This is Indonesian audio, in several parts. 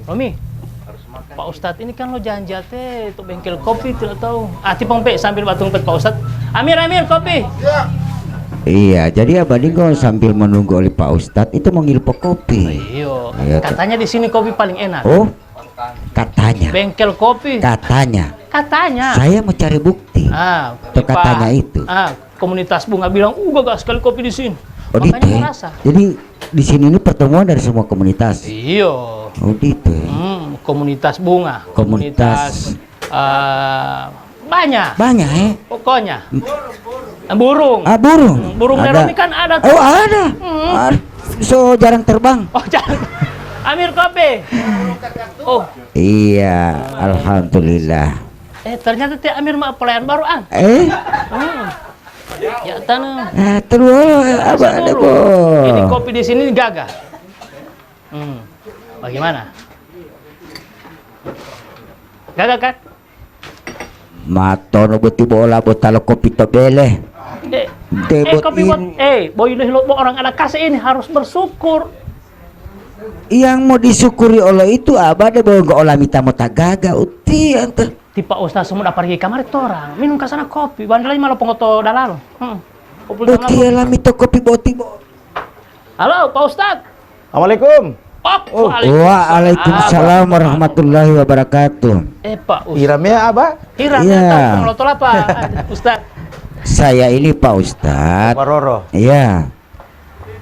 Romi, Pak Ustadz ini kan lo janji teh untuk bengkel kopi tidak tahu. Tipong pe sambil batung pet Pak Ustadz. Amir kopi. Iya, jadi Abah Dinggo sambil menunggu oleh Pak Ustadz itu mengilpo kopi. Iya. Katanya di sini kopi paling enak. Oh, katanya. Bengkel kopi. Katanya. Saya mau cari bukti. Untuk katanya itu. Komunitas bunga bilang, gagah sekali kopi di sini. Oh, gitu. Jadi di sini ini pertemuan dari semua komunitas. Iya. Oh, gitu. Komunitas bunga. Komunitas. Banyak. Pokoknya. Burung. Burung. Burung Romi kan ada tuh. Oh, ada. So jarang terbang. Oh, jarang. Amir kopi. Oh. Iya, alhamdulillah. Ternyata Teh Amir mah pelayan baru Ya tanah. Terus apa ada ini kopi di sini gagah. Bagaimana? Gagah kan? Matono beti bola botalo kopi to bele. Kopi boy orang ada kasih ini harus bersyukur. Yang mau disyukuri oleh itu Abah ada bawa ke olah mita mota gaga uti ante. Ti Pak Ustaz semua dapat pergi kamar itu orang minum kasana kopi bandel lagi malah pengoto dalalo. Uti olah mita kopi boti bo. Halo Pak Ustaz. Assalamualaikum. Waalaikumsalam warahmatullahi wabarakatuh. Pak Ustaz. Hiramnya Abah? Hiramnya pengoto apa Ustaz? Saya ini Pak Ustaz. Pak Roro. Iya.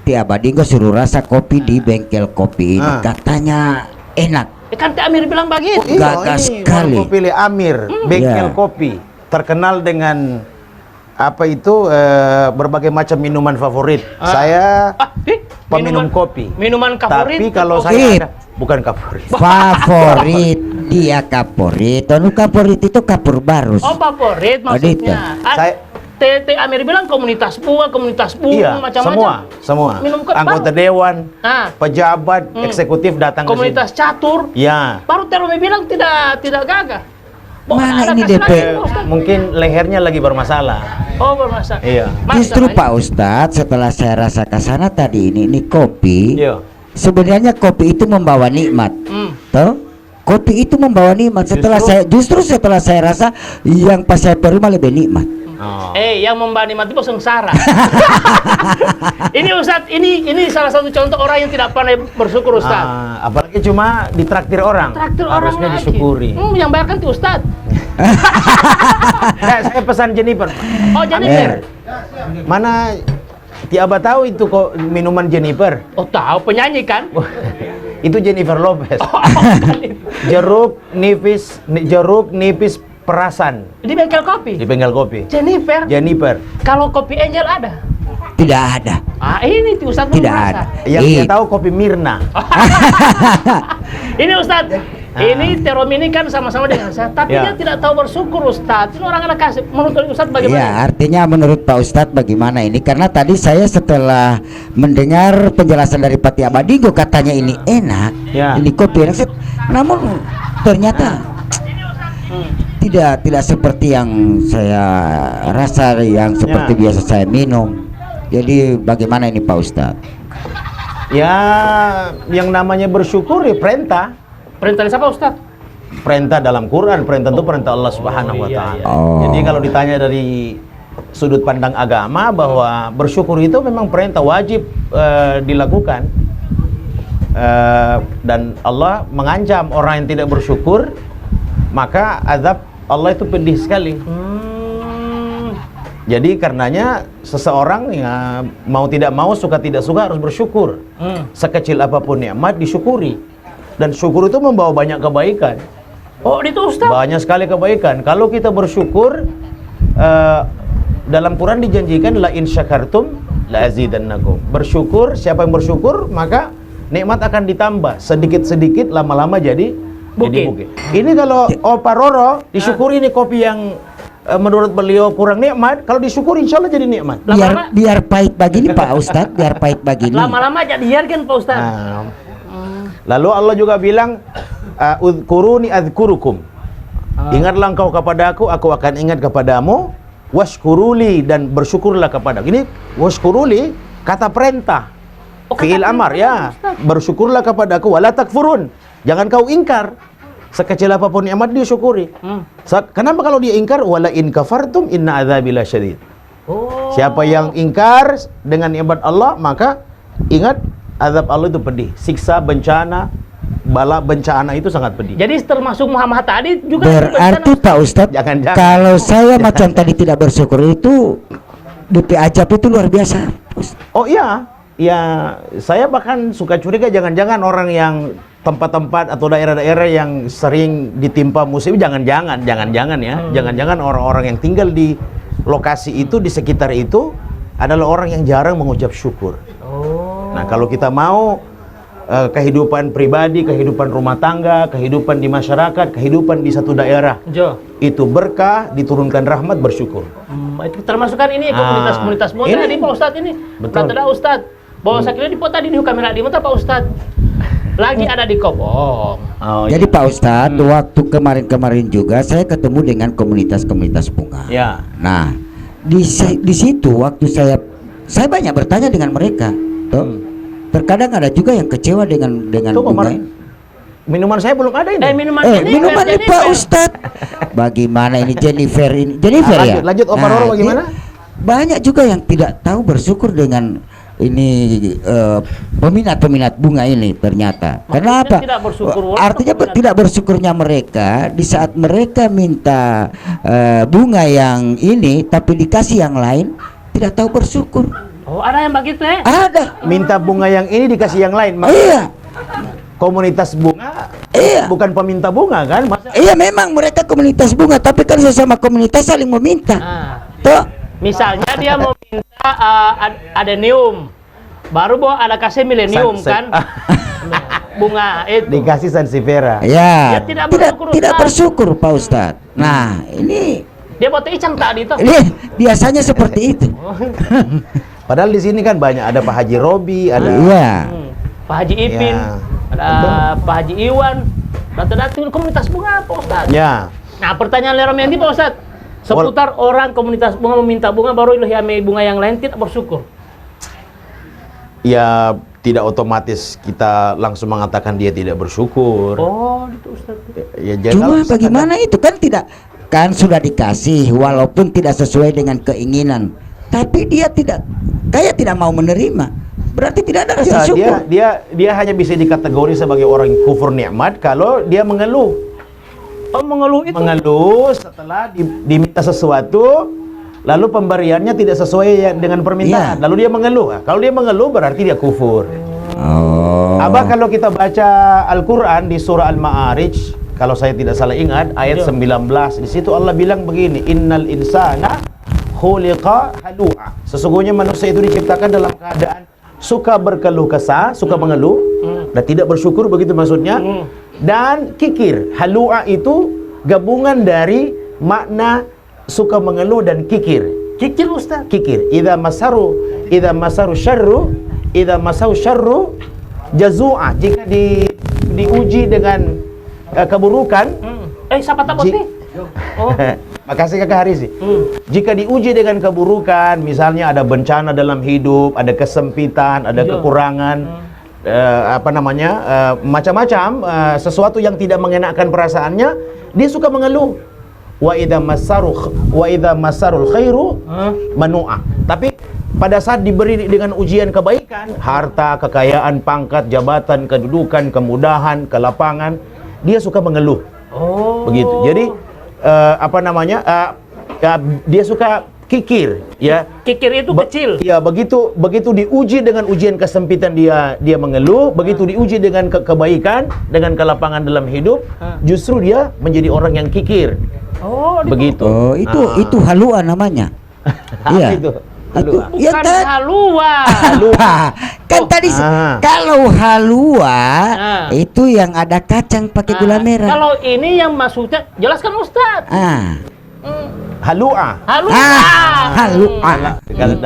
Ti Abah Dinggo suruh rasa kopi di bengkel kopi ini katanya enak. Kan Teh Amir bilang begitu. Gagah sekali. Kopi Le Amir, bengkel kopi terkenal dengan apa itu berbagai macam minuman favorit. Saya peminum kopi. Minuman favorit. Tapi kalau saya bukan favorit. Favorit dia favorit. Anu favorit itu kapur barus. Oh, favorit maksudnya. Teh Amir bilang komunitas bunga macam-macam. Semua. Anggota dewan, pejabat, eksekutif datang komunitas ke sini. catur. Ya. Baru Teh Romi bilang tidak gagah. Mana ini DP? Mungkin lehernya lagi bermasalah. Oh, bermasalah. Iya. Justru Pak Ustadz setelah saya rasa ke sana tadi ini kopi. Iya. Sebenarnya kopi itu membawa nikmat. Toh? Kopi itu membawa nikmat. Justru setelah saya rasa yang pas saya perlu malah lebih nikmat. Yang membawa nikmat itu sengsara. Ini Ustadz, ini salah satu contoh orang yang tidak pandai bersyukur Ustadz. Apalagi cuma ditraktir orang. Harusnya disyukuri. Yang bayarkan tuh Ustadz. Saya pesan Jennifer. Oh, Jennifer. Mana Abah tahu itu kok minuman Jennifer? Oh, tahu, penyanyi kan? Itu Jennifer Lopez. Jeruk nipis perasan. Di bengkel kopi. Jennifer. Kalau kopi Angel ada? Tidak ada. Ini tuh Ustadz tidak ada. Yang saya tahu kopi Mirna. Ini Ustadz. Ini Teh Romi ini kan sama-sama dengan saya, tapi dia tidak tahu bersyukur Ustadz. Ini orang ada kasih. Menurut Ustadz bagaimana? Ya, artinya menurut Pak Ustadz bagaimana ini? Karena tadi saya setelah mendengar penjelasan dari Pak Abah Dinggo katanya ini enak, ini kopi enak. Namun ternyata tidak seperti yang saya rasa, yang seperti biasa saya minum. Jadi bagaimana ini Pak Ustadz? Ya, yang namanya bersyukur ya perintah. Perintah siapa Ustadz? Perintah dalam Quran, perintah itu perintah Allah Subhanahu wa Ta'ala. Jadi kalau ditanya dari sudut pandang agama bahwa bersyukur itu memang perintah wajib dilakukan. Dan Allah mengancam orang yang tidak bersyukur, maka azab Allah itu pedih sekali. Jadi karenanya seseorang ya mau tidak mau, suka tidak suka harus bersyukur. Sekecil apapun nikmat disyukuri. Dan syukur itu membawa banyak kebaikan. Oh, itu Ustaz. Banyak sekali kebaikan. Kalau kita bersyukur, dalam Quran dijanjikan la in syakartum la azidannakum. Bersyukur, siapa yang bersyukur maka nikmat akan ditambah sedikit-sedikit, lama-lama jadi bukit. Ini kalau Pak Roro disyukuri ini kopi yang menurut beliau kurang nikmat, kalau disyukuri insya Allah jadi nikmat. Biar pahit begini Pak Ustadz, biar pahit begini. Lama-lama jadi kan Pak Ustadz. Lalu Allah juga bilang udhkuruni adhkurukum. Ingatlah engkau kepadaku, aku akan ingat kepadamu. Washkuruli, dan bersyukurlah kepada. Ini washkuruli kata perintah. Fi'il amar ya. Bersyukurlah kepadaku wala takfurun. Jangan kau ingkar. Sekecil apapun nikmat dia syukuri. Kenapa kalau dia ingkar? Wala in kafartum inna adzabi lasyadid. Siapa yang ingkar dengan nikmat Allah, maka ingat azab Allah itu pedih. Siksa, bencana, bala bencana itu sangat pedih. Jadi termasuk Muhammad tadi juga berarti Pak Ustadz, Jangan-jangan. kalau saya macam tadi tidak bersyukur itu DP ajab itu luar biasa. Oh iya, ya saya bahkan suka curiga jangan-jangan orang yang tempat-tempat atau daerah-daerah yang sering ditimpa musibah, jangan-jangan ya, jangan-jangan orang-orang yang tinggal di lokasi itu, di sekitar itu adalah orang yang jarang mengucap syukur. Nah, kalau kita mau kehidupan pribadi, kehidupan rumah tangga, kehidupan di masyarakat, kehidupan di satu daerah itu berkah, diturunkan rahmat, bersyukur. Itu termasuk kan ini komunitas-komunitas muda di Pak Ustadz ini. Betul. Kata Ustadz, bahwa saya kira di tadi di kamera di mata Pak Ustadz. Lagi ada di Kopong. Jadi Pak Ustadz, waktu kemarin-kemarin juga saya ketemu dengan komunitas-komunitas bunga. Ya. Nah, di situ waktu saya banyak bertanya dengan mereka. Tuh. Terkadang ada juga yang kecewa dengan bunga. Minuman saya belum ada ini. Minuman ini Pak Ustadz. Bagaimana ini Jennifer ya? Lanjut Opa Roro bagaimana? Banyak juga yang tidak tahu bersyukur dengan ini peminat bunga ini ternyata. Kenapa? Artinya tidak bersyukurnya mereka di saat mereka minta bunga yang ini tapi dikasih yang lain, tidak tahu bersyukur. Oh, ada yang begitu ya? Ada. Minta bunga yang ini dikasih yang lain. Iya. Komunitas bunga, bukan peminta bunga kan? Iya, memang mereka komunitas bunga, tapi kan sesama komunitas saling meminta. Toh, misalnya dia mau minta adenium, baru ada kasih milenium kan? Bunga itu dikasih sansevieria. Ya, dia tidak bersyukur Pak Ustadz. Nah, ini dia buat icang tadi tuh. Ini biasanya seperti itu. Padahal di sini kan banyak, ada Pak Haji Robi, ada Pak Haji Ipin, ada Pak Haji Iwan, datang komunitas bunga Pak Ustadz. Ya. Nah, pertanyaan Lerom Yanti Pak Ustadz, seputar orang komunitas bunga meminta bunga baru ilahi bunga yang lain tidak bersyukur. Ya, tidak otomatis kita langsung mengatakan dia tidak bersyukur. Oh, itu Ustadz. Ya, cuma bagaimana itu kan sudah dikasih walaupun tidak sesuai dengan keinginan, tapi dia tidak mau menerima. Berarti tidak ada rasa syukur. Dia hanya bisa dikategori sebagai orang yang kufur nikmat kalau dia mengeluh. Oh, mengeluh itu? Mengeluh setelah diminta sesuatu, lalu pemberiannya tidak sesuai dengan permintaan. Lalu dia mengeluh. Kalau dia mengeluh berarti dia kufur. Abah, kalau kita baca Al-Quran di surah Al-Ma'arij, kalau saya tidak salah ingat, ayat 19, di situ Allah bilang begini, Innal insana khuliqa halu'a. Sesungguhnya manusia itu diciptakan dalam keadaan suka berkeluh kesah, suka mengeluh, dan tidak bersyukur, begitu maksudnya. Dan kikir. Halu'a itu gabungan dari makna suka mengeluh dan kikir. Kikir Ustaz. Kikir. Idza masaru syarru jazu'a. Jika diuji dengan keburukan. Siapa takut nih? Oh. Makasih Kakak Haris. Jika diuji dengan keburukan, misalnya ada bencana dalam hidup, ada kesempitan, ada kekurangan, macam-macam, sesuatu yang tidak mengenakan perasaannya, dia suka mengeluh. Wa idza masarul khairu manu'a. Tapi pada saat diberi dengan ujian kebaikan, harta, kekayaan, pangkat, jabatan, kedudukan, kemudahan, kelapangan, dia suka mengeluh. Begitu. Jadi dia suka kikir, ya. Kikir itu kecil. Ya, begitu diuji dengan ujian kesempitan dia mengeluh, begitu diuji dengan kebaikan, dengan kelapangan dalam hidup, justru dia menjadi orang yang kikir. Begitu. Oh, itu halua namanya. Iya. Itu. Halua. Bukan halua. Kan tadi kalau halua itu yang ada kacang pakai gula merah. Kalau ini yang maksudnya jelaskan Ustaz. Halua. Halua.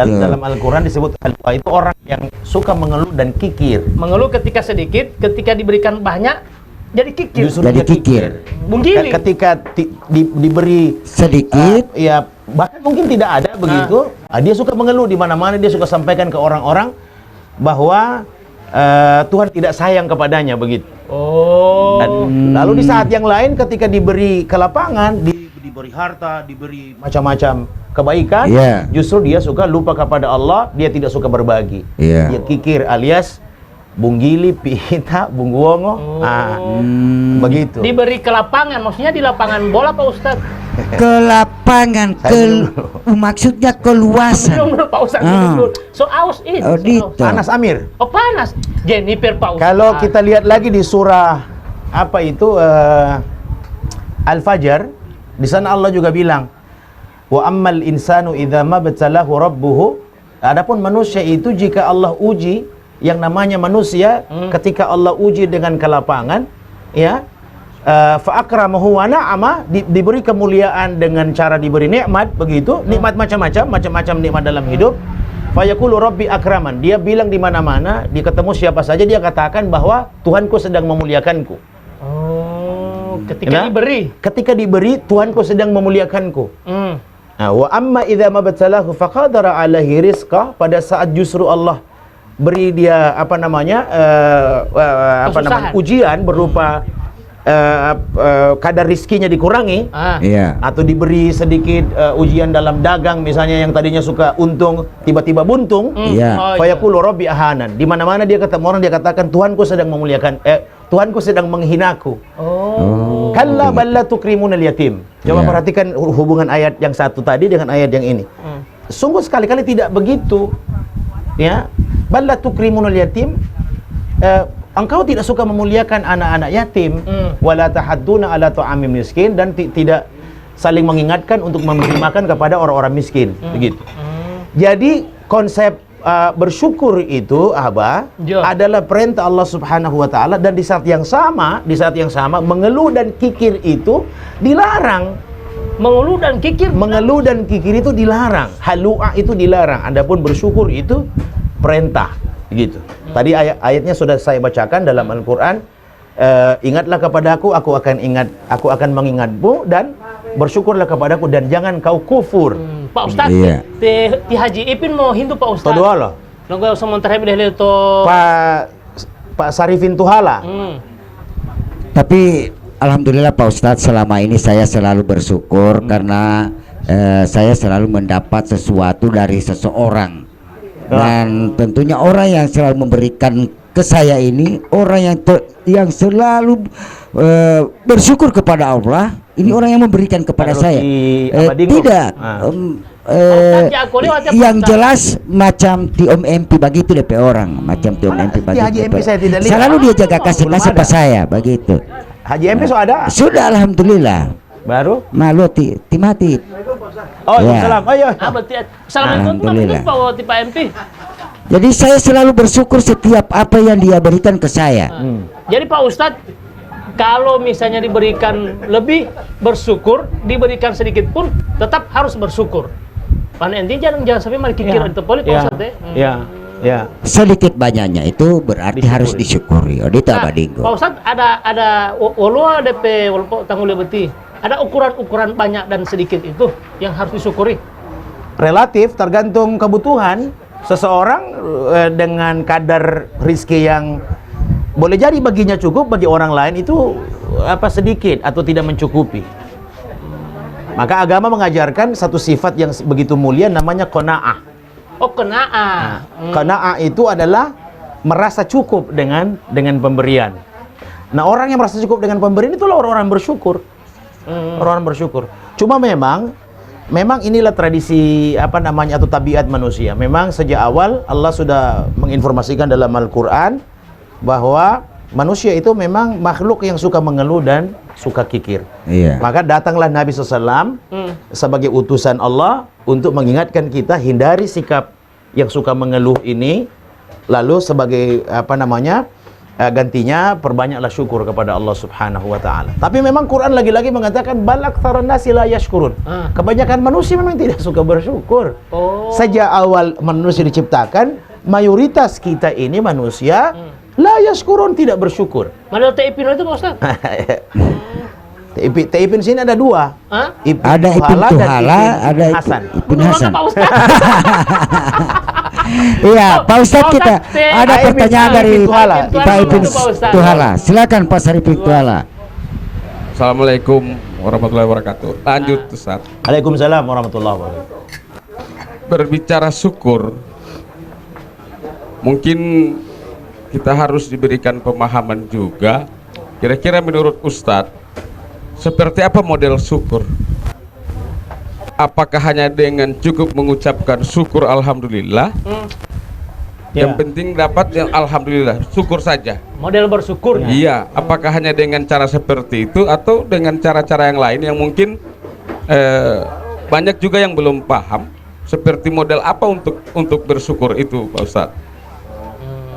Dalam Al-Quran disebut halua itu orang yang suka mengeluh dan kikir. Mengeluh ketika sedikit, ketika diberikan banyak jadi kikir. Justru jadi kikir. Mungkin ketika diberi sedikit, ya bahkan mungkin tidak ada begitu, dia suka mengeluh di mana-mana, dia suka sampaikan ke orang-orang. bahwa Tuhan tidak sayang kepadanya begitu. Oh. Dan lalu di saat yang lain ketika diberi kelapangan, diberi harta, diberi macam-macam kebaikan, justru dia suka lupa kepada Allah, dia tidak suka berbagi. Dia kikir alias Bung Gili, Pita, Bung Wongo, begitu. Diberi kelapangan, maksudnya di lapangan bola Pak Ustadz? Kelapangan, maksudnya keluasan. Belum Pak Ustadz. So aus ini. Panas Amir. Oh panas. Jennifer Pak Ustadz. Kalau kita lihat lagi di surah apa itu Al-Fajr, di sana Allah juga bilang, wa ammal insanu idza mabtalahu rabbuhu. Adapun manusia itu jika Allah uji, yang namanya manusia ketika Allah uji dengan kelapangan, ya, fa akramahu wa na'ama, diberi kemuliaan dengan cara diberi nikmat begitu, nikmat macam-macam nikmat dalam hidup. Fa yaqulu rabbi akraman. Dia bilang di mana-mana, dia ketemu siapa saja dia katakan bahwa Tuhanku sedang memuliakanku. Oh, ketika diberi Tuhanku sedang memuliakanku. Nah, wa amma idza mabtalahu faqadara alaihi rizqah, pada saat justru Allah beri dia ujian berupa kadar rizkinya dikurangi, atau diberi sedikit ujian dalam dagang misalnya, yang tadinya suka untung tiba-tiba buntung, fayaqulu rabbi ahanan. Di mana-mana dia ketemu orang, dia katakan Tuhanku sedang memuliakan, Tuhanku sedang menghinaku. Kalla bal la tukrimunal yatim. Coba perhatikan hubungan ayat yang satu tadi dengan ayat yang ini. Sungguh sekali-kali tidak begitu. Ya, bal la tukrimunal yatim. Engkau tidak suka memuliakan anak-anak yatim, wala tahadduna ala ta'amil miskin, dan tidak saling mengingatkan untuk memberi makan kepada orang-orang miskin, begitu. Jadi konsep bersyukur itu adalah perintah Allah Subhanahu wa taala, dan di saat yang sama mengeluh dan kikir itu dilarang. Mengeluh dan kikir itu dilarang. Halu'ah itu dilarang. Adapun bersyukur itu perintah, gitu. Tadi ayatnya sudah saya bacakan dalam Al-Qur'an. Ingatlah kepadaku, aku akan mengingatmu, dan bersyukurlah kepadaku, dan jangan kau kufur. Pak Ustadz, ti Haji Ipin mau Hindu Pak Ustadz. Todoa loh. Nunggu sementara deh to Pak Sarifin Tuhala. Tapi alhamdulillah Pak Ustadz, selama ini saya selalu bersyukur karena saya selalu mendapat sesuatu dari seseorang. Dan tentunya orang yang selalu memberikan ke saya ini orang yang selalu bersyukur kepada Allah. Ini orang yang memberikan kepada saya. Tidak. Yang jelas macam Ti Om MP begitu DP orang, macam Ti Om MP begitu. Selalu dia jaga kasih ke saya begitu. Haji MP ada? Sudah, alhamdulillah. Baru? Malu ti mati. Oh, salam. Ayo. Alhamdulillah. Pak MP. Jadi saya selalu bersyukur setiap apa yang dia berikan ke saya. Jadi Pak Ustadz, kalau misalnya diberikan lebih bersyukur, diberikan sedikit pun tetap harus bersyukur. Karena intinya jangan sampai malah kikir itu Pak Ustadz. Ya. Sedikit banyaknya itu berarti harus disyukuri. Pak Ustadz, ada DP tanggung lebeti. Ada ukuran banyak dan sedikit itu yang harus disyukuri. Relatif, tergantung kebutuhan seseorang dengan kadar rizki yang boleh jadi baginya cukup, bagi orang lain itu sedikit atau tidak mencukupi. Maka agama mengajarkan satu sifat yang begitu mulia, namanya qanaah. Oh, qanaah. Qanaah itu adalah merasa cukup dengan pemberian. Nah, orang yang merasa cukup dengan pemberian itulah orang-orang bersyukur. Orang bersyukur. Cuma memang inilah tradisi atau tabiat manusia. Memang sejak awal Allah sudah menginformasikan dalam Al-Qur'an bahwa manusia itu memang makhluk yang suka mengeluh dan suka kikir. Maka datanglah Nabi SAW sebagai utusan Allah untuk mengingatkan kita hindari sikap yang suka mengeluh ini. Lalu sebagai gantinya perbanyaklah syukur kepada Allah Subhanahu wa taala. Tapi memang Quran lagi-lagi mengatakan bal aktsarun nasi la yashkurun. Kebanyakan manusia memang tidak suka bersyukur. Sejak awal manusia diciptakan, mayoritas kita ini manusia la yashkurun, tidak bersyukur. Mana Ipin itu Pak Ustaz? Ipin sini ada dua. Ada Ipin Tuhala, ada Hasan. Ipin Hasan. Iya, Pak Ustadz, kita ada pertanyaan dari Pak Ipin Tuhala. Silakan Pak Saripin Tuhala. Assalamualaikum warahmatullahi wabarakatuh. Lanjut Ustaz. Waalaikumsalam warahmatullahi wabarakatuh. Berbicara syukur, mungkin kita harus diberikan pemahaman juga. Kira-kira menurut Ustadz, seperti apa model syukur? Apakah hanya dengan cukup mengucapkan syukur alhamdulillah? Yang penting dapat yang alhamdulillah, syukur saja. Model bersyukur. Iya, apakah hanya dengan cara seperti itu atau dengan cara-cara yang lain yang mungkin banyak juga yang belum paham seperti model apa untuk bersyukur itu, Pak Ustadz?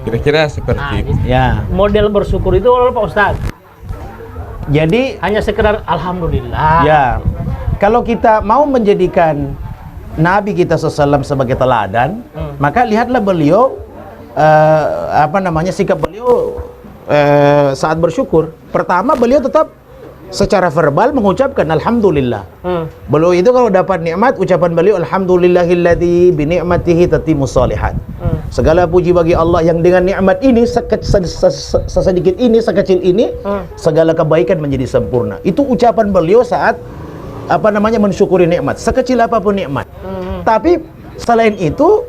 Kira-kira seperti itu. Ya. Model bersyukur itu Pak Ustadz. Jadi Hanya sekedar alhamdulillah. ya, kalau kita mau menjadikan Nabi kita SAW sebagai teladan, maka lihatlah beliau sikap beliau saat bersyukur. Pertama, beliau tetap secara verbal mengucapkan alhamdulillah. Beliau itu kalau dapat nikmat, ucapan beliau alhamdulillahilladzi bi ni'matihi tatimmus shalihat. Segala puji bagi Allah yang dengan nikmat ini sesedikit ini, sekecil ini, segala kebaikan menjadi sempurna. Itu ucapan beliau saat mensyukuri nikmat, sekecil apapun nikmat. Tapi selain itu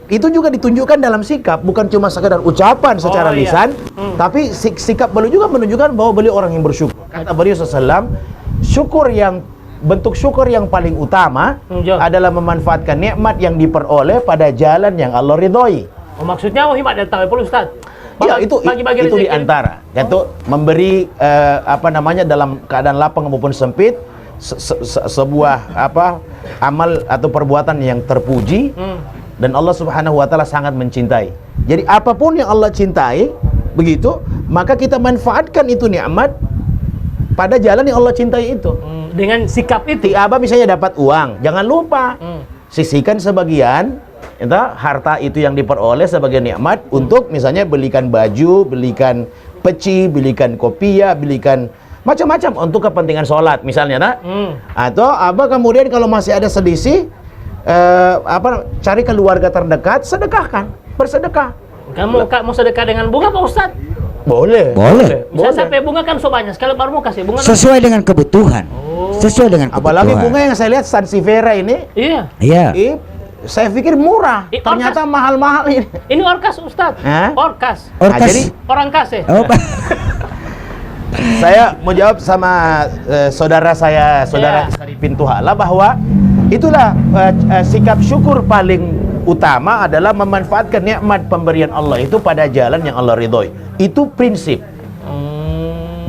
juga ditunjukkan dalam sikap, bukan cuma sekedar ucapan secara lisan, tapi sikap beliau juga menunjukkan bahwa beliau orang yang bersyukur. Kata beliau SAW, bentuk syukur yang paling utama adalah memanfaatkan nikmat yang diperoleh pada jalan yang Allah ridhoi. Oh, maksudnya hikmat datang Pak Ustadz. Ya, itu di antara, yaitu memberi dalam keadaan lapang maupun sempit sebuah amal atau perbuatan yang terpuji. Dan Allah Subhanahu wa taala sangat mencintai. Jadi apapun yang Allah cintai, begitu, maka kita manfaatkan itu nikmat pada jalan yang Allah cintai itu. Dengan sikap itu. Misalnya dapat uang, jangan lupa sisihkan sebagian harta itu yang diperoleh sebagai nikmat untuk misalnya belikan baju, belikan peci, belikan kopiah, belikan macam-macam untuk kepentingan sholat misalnya, atau kemudian kalau masih ada selisih, cari keluarga terdekat, sedekahkan, bersedekah. Kamu mau sedekah dengan bunga Pak Ustadz? Boleh. Bisa sampai bunga kan so banyak sekali, baru mau kasih bunga sesuai dengan kebutuhan. Sesuai dengan kebutuhan. Apalagi bunga yang saya lihat Sansevieria ini, iya. Saya pikir murah, ternyata mahal-mahal ini. Ini orkas Ustadz. Orkas. Jadi orang kasih. Saya mau jawab sama saudara Saripin Tuhala bahwa itulah sikap syukur paling utama adalah memanfaatkan nikmat pemberian Allah itu pada jalan yang Allah ridhoi. Itu prinsip.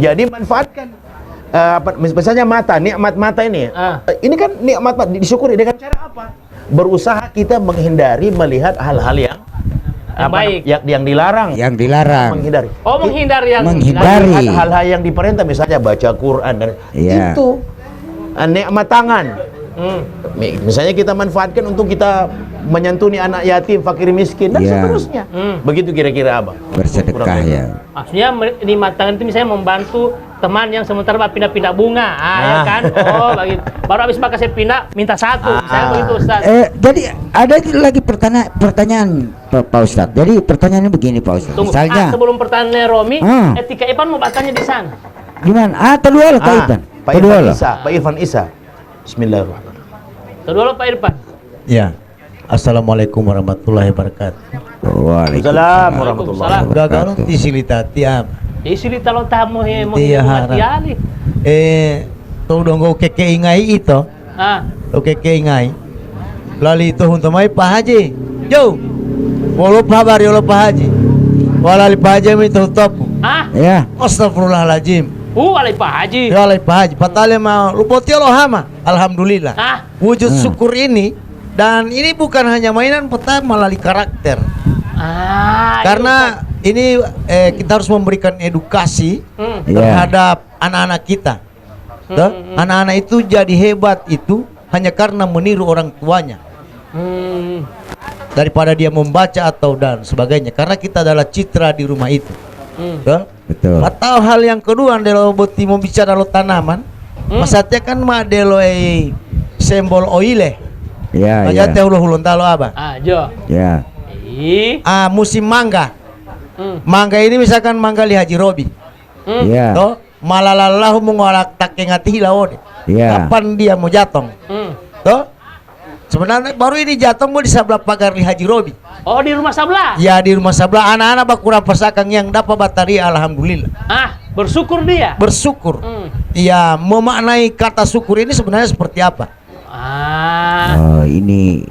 Jadi manfaatkan misalnya nikmat mata ini. Ini kan nikmat disyukuri dengan cara apa? Berusaha kita menghindari melihat hal-hal yang baik, yang dilarang. Menghindari. Menghindari hal-hal yang diperintah, misalnya baca Quran dan itu nikmat tangan. Misalnya kita manfaatkan untuk kita menyantuni anak yatim, fakir miskin dan seterusnya. Begitu kira-kira bersedekah ya. Maksudnya nikmat tangan itu misalnya membantu teman yang sementara pindah-pindah bunga, ya kan? Oh, begitu. Baru habis pakai saya pindah, minta satu. Misalnya begitu, Ustaz. Jadi ada lagi pertanyaan Pak Ustadz. Jadi pertanyaannya begini Pak Ustadz. Misalnya sebelum pertanyaan Romi, etika Ipan mau bertanya di sana. Gimana? Kedua loh Pak Ipan. Pak Irfan Isa. Bismillahirrahmanirrahim. Kedua loh Pak Irfan. Ya. Assalamualaikum warahmatullahi wabarakatuh. Waalaikumsalam warahmatullahi wabarakatuh. Gagano tisilita tiap. Isilita lo tamu he mo matiali. To dongo keke ingai ito. To keke ingai. Lali ito hunto mai Pak Haji. Yo. Walo Pak Haji. Walali Pak Haji mi to topu. Ya. Astagfirullahaladzim. Walai Pak Haji. Ya walai Pak Haji. Patale ma lupoti lo hama. Alhamdulillah. Wujud syukur ini. Dan ini bukan hanya mainan peta melalui karakter. Karena ini kita harus memberikan edukasi terhadap anak-anak kita. Anak-anak itu jadi hebat itu hanya karena meniru orang tuanya. Daripada dia membaca atau dan sebagainya. Karena kita adalah citra di rumah itu. Betul. Atau hal yang kedua, delo boti mau bicara lo tanaman, masatnya kan ma delo simbol oile. Ya, Aja teh ulun talo apa? Jo. Ya. Musim mangga. Mangga ini misalkan mangga li Haji Robi. Ya. Toh malalalahu mengolak takengati laode. Ya. Kapan dia mau jatong? Toh sebenarnya baru ini jatong mau di sebelah pagar li Haji Robi. Oh, di rumah sebelah? Ya, di rumah sebelah. Anak-anak bakura persakang yang dapat batari, alhamdulillah. Bersyukur dia? Bersyukur. Iya, memaknai kata syukur ini sebenarnya seperti apa? Oh, ini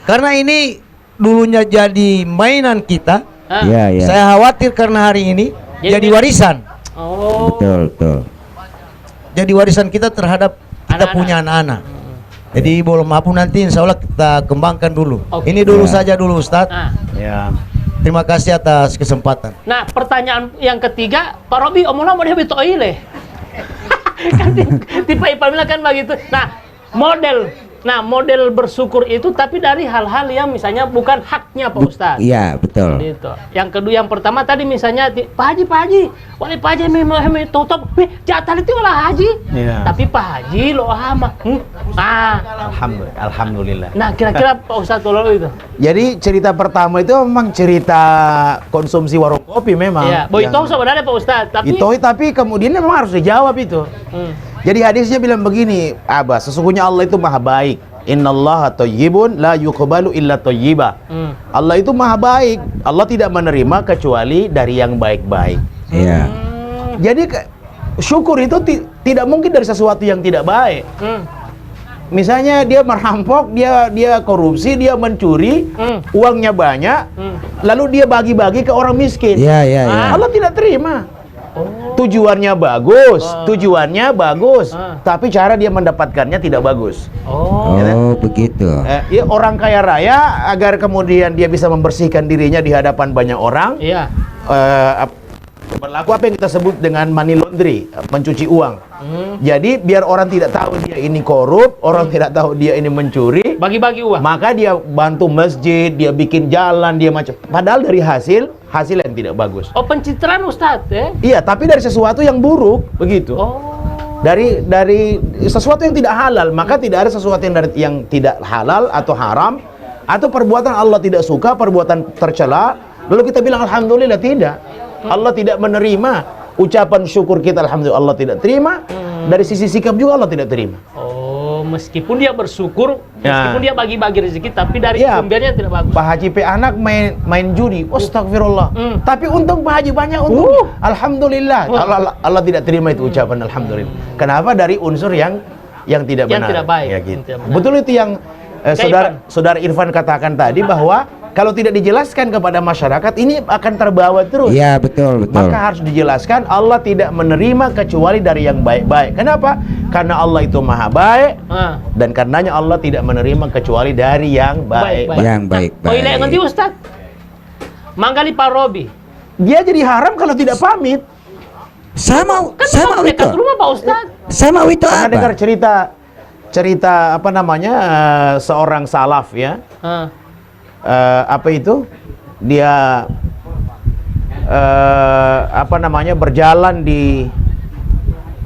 karena ini dulunya jadi mainan kita. Ya, ya. Saya khawatir karena hari ini jadi warisan. Oh. Betul. Jadi warisan kita terhadap kita punya anak-anak. Jadi belum mampu nanti insya Allah kita kembangkan dulu. Ini dulu saja dulu Ustadz. Ya. Terima kasih atas kesempatan. Nah, pertanyaan yang ketiga, Pak Robi, omonglah mau dia betoile. Kan tipe Ipamila kan begitu. Nah, model bersyukur itu tapi dari hal-hal yang misalnya bukan haknya Pak Ustadz. Iya, betul. Gitu. Yang kedua, yang pertama tadi misalnya Pak Haji, wali Pak Haji memang tutup, jatah itu olah Haji. Iya. Tapi Pak Haji lo ama. Alhamdulillah. Nah, kira-kira Pak Ustadz tolong itu. Jadi cerita pertama itu memang cerita konsumsi warung kopi memang. Iya, itu sebenarnya Pak Ustadz, tapi kemudian memang harus dijawab itu. Jadi hadisnya bilang begini, Abah, sesungguhnya Allah itu maha baik. Innallaha thayyibun la yuqbalu illa thayyiba. Allah itu maha baik. Allah tidak menerima kecuali dari yang baik-baik. Iya. Jadi syukur itu tidak mungkin dari sesuatu yang tidak baik. Misalnya dia merampok, dia korupsi, dia mencuri, uangnya banyak, lalu dia bagi-bagi ke orang miskin. Iya. Allah tidak terima. Tujuannya bagus, tapi cara dia mendapatkannya tidak bagus. Begitu. Ya, orang kaya raya agar kemudian dia bisa membersihkan dirinya di hadapan banyak orang. Iya. Berlaku apa yang kita sebut dengan money laundry, mencuci uang. Jadi biar orang tidak tahu dia ini korup, orang tidak tahu dia ini mencuri, bagi-bagi uang. Maka dia bantu masjid, dia bikin jalan, dia macam. Padahal dari hasil yang tidak bagus. Oh, pencitraan Ustadz ya? Iya, tapi dari sesuatu yang buruk begitu. Dari sesuatu yang tidak halal, maka tidak ada sesuatu yang tidak halal atau haram atau perbuatan Allah tidak suka, perbuatan tercela, lalu kita bilang alhamdulillah, tidak. Allah tidak menerima ucapan syukur kita, alhamdulillah Allah tidak terima. Dari sisi sikap juga Allah tidak terima. Meskipun dia bersyukur, meskipun dia bagi-bagi rezeki, tapi dari pemberiannya tidak bagus. Pak Haji anak main judi, astagfirullah. Tapi untung Pak Haji banyak untung. Alhamdulillah. Allah tidak terima itu ucapan alhamdulillah. Kenapa? Dari unsur yang tidak benar. Yang tidak baik. Ya, gitu. Betul itu yang saudara Irfan katakan tadi, bahwa kalau tidak dijelaskan kepada masyarakat ini akan terbawa terus. Iya, betul. Maka harus dijelaskan Allah tidak menerima kecuali dari yang baik-baik. Kenapa? Karena Allah itu maha baik, dan karenanya Allah tidak menerima kecuali dari yang baik. Yang baik-baik. Oh, ini nanti Ustaz. Manggali Pak Robi. Dia jadi haram kalau tidak pamit. Sama itu. Dekat rumah Pak Ustaz. Sama itu apa? Dengar cerita apa namanya, seorang salaf ya. Apa itu? Dia apa namanya, berjalan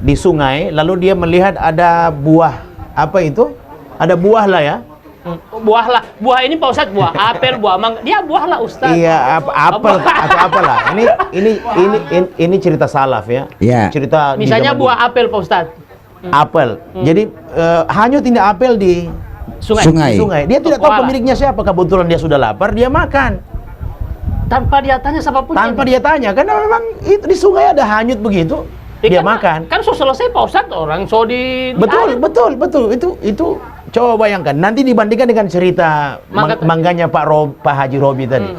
di sungai, lalu dia melihat ada buah, apa itu? Ada buah lah ya. Buah ini Pak Ustadz, buah apel, buah mangga. Dia buah lah Ustadz. Iya, apel atau apalah. Ini cerita salaf ya. Iya. Cerita misalnya buah apel Pak Ustadz. Apel. Jadi hanyut ini apel di sungai. Dia tidak tahu pemiliknya siapa. Kebetulan dia sudah lapar, dia makan. Tanpa dia tanya siapapun. Tanpa dia tanya, karena memang itu di sungai ada hanyut begitu. Dia makan. Kan so selesai Pak Ustadz, orang so di betul. Itu coba bayangkan. Nanti dibandingkan dengan cerita mangganya Pak Haji Robi tadi.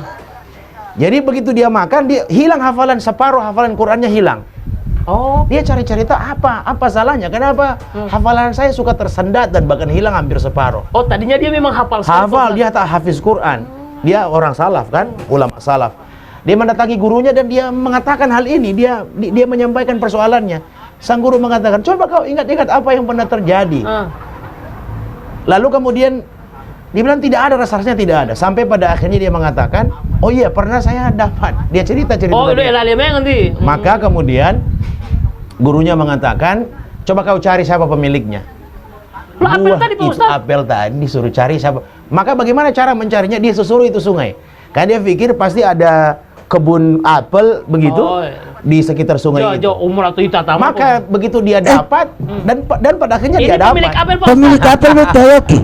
Jadi begitu dia makan, dia hilang hafalan, separuh hafalan Qur'annya hilang. Dia cari cerita apa salahnya? Kenapa hafalan saya suka tersendat dan bahkan hilang hampir separuh? Tadinya dia memang hafal. Dia tak hafiz Quran. Dia orang salaf kan, ulama salaf. Dia mendatangi gurunya dan dia mengatakan hal ini. Dia menyampaikan persoalannya. Sang guru mengatakan, coba kau ingat-ingat apa yang pernah terjadi. Lalu kemudian dia bilang tidak ada, rasanya tidak ada. Sampai pada akhirnya dia mengatakan, oh iya pernah saya dapat. Dia cerita tadi. Maka kemudian gurunya mengatakan, coba kau cari siapa pemiliknya. apel tadi Pak Ustaz. Apel tadi disuruh cari siapa. Maka bagaimana cara mencarinya? Dia susuru itu sungai. Karena dia pikir pasti ada kebun apel begitu di sekitar sungai itu. Umur atau itu maka begitu dia dapat dan pada akhirnya dia dapat. Pemilik apel Pak Pemilik apel Metoyoki.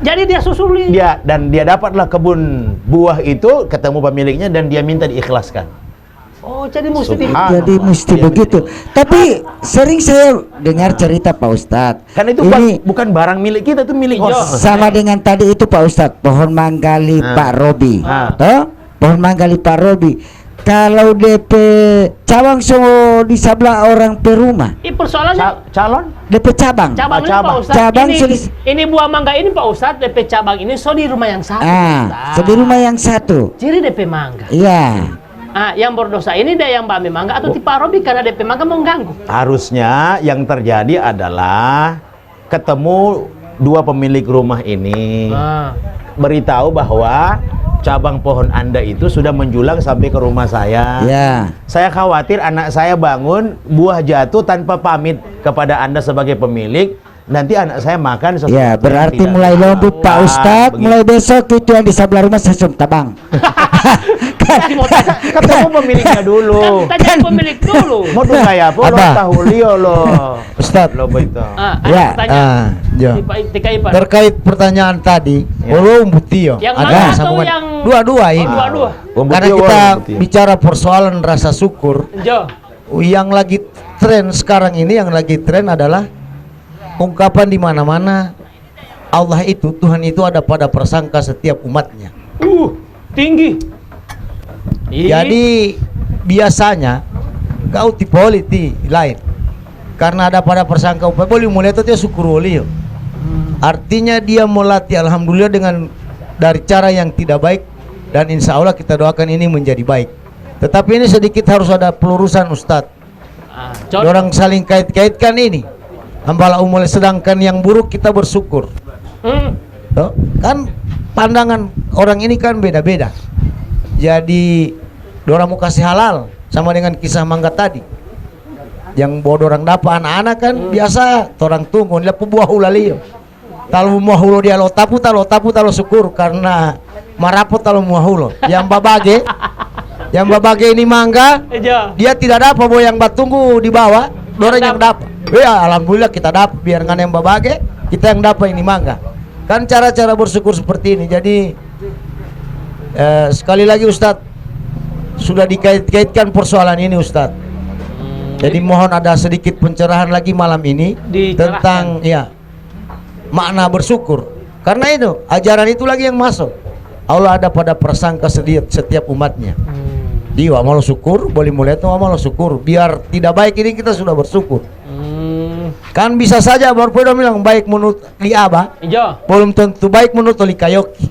Jadi dia susuli. Dia dapatlah kebun buah itu, ketemu pemiliknya dan dia minta diikhlaskan. Oh, jadi mesti Jadi mesti begitu. Tapi sering saya dengar cerita Pak Ustadz. Kan itu bukan barang milik kita, itu milik host. Sama dengan tadi itu Pak Ustadz, pohon manggali Pak Robi. Toh? Pohon manggali Pak Robi. Kalau DP cabang so di sebelah orang perumah. Persoalannya calon DP cabang. Cabang ini Pak Ustadz. Cabang ini buah mangga ini Pak Ustadz, DP cabang ini so di rumah yang satu. So di rumah yang satu. Ciri DP mangga. Iya. Yang berdosa ini dia yang bami mangga atau tipe Robi karena DP mangga mengganggu. Harusnya yang terjadi adalah ketemu dua pemilik rumah ini, beritahu bahwa cabang pohon Anda itu sudah menjulang sampai ke rumah saya. Ya. Saya khawatir anak saya bangun buah jatuh tanpa pamit kepada Anda sebagai pemilik. Nanti anak saya makan sesuatu. Ya, berarti mulai lombok Pak Ustadz, mulai besok itu yang di sebelah rumah saya tabang. Ketemu pemiliknya dulu. Tanya pemilik dulu. Mau tuh kayak apa? Lo tahu Leo lo. Ustadz. Lo begitu. Ya. Terkait pertanyaan tadi, belum bukti yang mana atau yang dua-dua ini. Karena kita bicara persoalan rasa syukur. Yang lagi tren sekarang ini, yang lagi tren adalah ungkapan di mana-mana Allah itu, Tuhan itu ada pada prasangka setiap umatnya. Tinggi. Jadi biasanya kau tipoliti lain karena ada pada prasangka umat boleh mulai itu dia syukur oleh. Artinya dia melatih alhamdulillah dengan dari cara yang tidak baik dan insya Allah kita doakan ini menjadi baik. Tetapi ini sedikit harus ada pelurusan Ustadz. Orang saling kait-kaitkan ini. Hambala umul, sedangkan yang buruk kita bersyukur. Kan pandangan orang ini kan beda-beda. Jadi orang mau kasih halal sama dengan kisah mangga tadi. Yang bodoh orang dapat anak-anak kan biasa orang tunggu dia buah ulalio. Kalau buah ulo dia lo tapu talo syukur karena marapot talo buah ulo. Yang babage ini mangga dia tidak dapat boh yang batunggu di bawah, orang yang dapat. Ya alhamdulillah kita dapat, biar nggak yang babage kita yang dapat ini mangga. Kan cara-cara bersyukur seperti ini. Jadi sekali lagi Ustadz, sudah dikait-kaitkan persoalan ini Ustadz. Jadi mohon ada sedikit pencerahan lagi malam ini tentang makna bersyukur. Karena itu ajaran itu lagi yang masuk. Allah ada pada prasangka setiap umatnya. Dia mau syukur, boleh mulai itu mau syukur. Biar tidak baik ini kita sudah bersyukur. Kan bisa saja baru bilang baik menurut liaba, belum tentu baik menurut likayoki.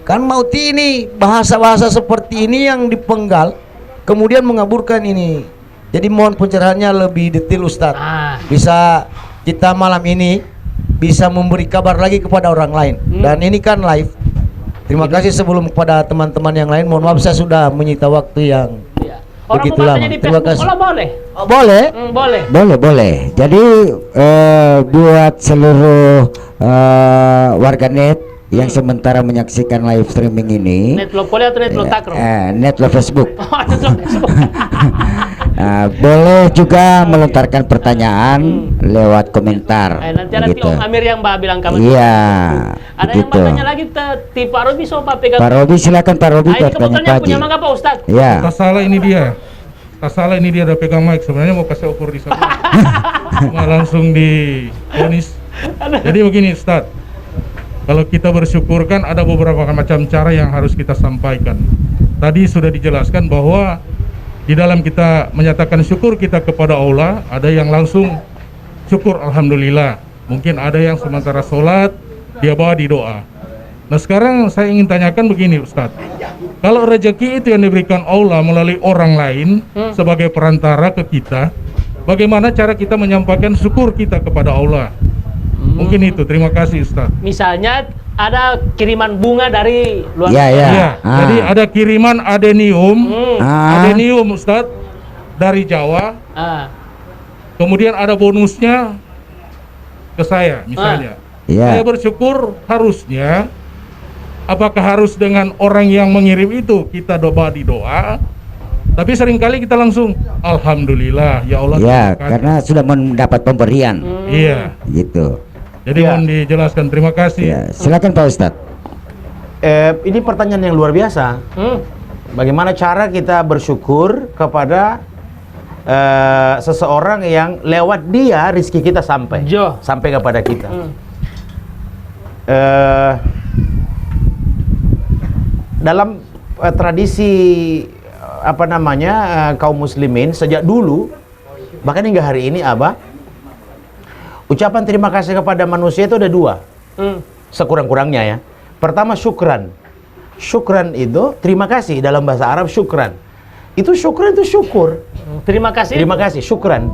Kan mau ini bahasa-bahasa seperti ini yang dipenggal, kemudian mengaburkan ini. Jadi mohon pencerahannya lebih detail Ustadz. Bisa kita malam ini bisa memberi kabar lagi kepada orang lain. Dan ini kan live. Terima kasih sebelum kepada teman-teman yang lain. Mohon maaf saya sudah menyita waktu yang begitu lama. Terima kasih. Boleh? Boleh? Boleh. Jadi buat seluruh warganet yang sementara menyaksikan live streaming ini, Netlo Poli atau Netlo Takro? Netlo Facebook. Boleh juga melontarkan pertanyaan lewat komentar. Nanti ada Om Amir yang bilang kamu. Iya. Ada yang bertanya lagi di Pak Robi, so Pak pegang. Pak Robi silakan Pak Robi bertanya pagi. Punya mangga Pak Ustad? Iya. Tak salah ini dia. Udah pegang mic, sebenarnya mau kasih ukur di sana. Cuma langsung di ponis. Jadi begini Ustad, kalau kita bersyukur kan ada beberapa macam cara yang harus kita sampaikan. Tadi sudah dijelaskan bahwa di dalam kita menyatakan syukur kita kepada Allah, ada yang langsung syukur alhamdulillah. Mungkin ada yang sementara sholat dia bawa di doa. Nah sekarang saya ingin tanyakan begini Ustadz, kalau rezeki itu yang diberikan Allah melalui orang lain sebagai perantara ke kita, bagaimana cara kita menyampaikan syukur kita kepada Allah? Mungkin itu, terima kasih Ustadz. Misalnya ada kiriman bunga dari luar negeri. Jadi ada kiriman adenium, adenium Ustadz dari Jawa. Kemudian ada bonusnya ke saya misalnya. Ya. Saya bersyukur harusnya, apakah harus dengan orang yang mengirim itu kita doa, tapi seringkali kita langsung alhamdulillah ya Allah. Ya, karena sudah mendapat pemberian. Iya. Gitu. Jadi mohon dijelaskan, terima kasih. Ya, silakan Pak Ustadz. Ini pertanyaan yang luar biasa. Bagaimana cara kita bersyukur kepada seseorang yang lewat dia rezeki kita sampai kepada kita. Dalam tradisi kaum muslimin sejak dulu, bahkan hingga hari ini, ucapan terima kasih kepada manusia itu ada dua, sekurang-kurangnya ya. Pertama syukran. Syukran itu terima kasih, dalam bahasa Arab syukran. Itu syukran itu syukur. Terima kasih. Terima kasih, syukran.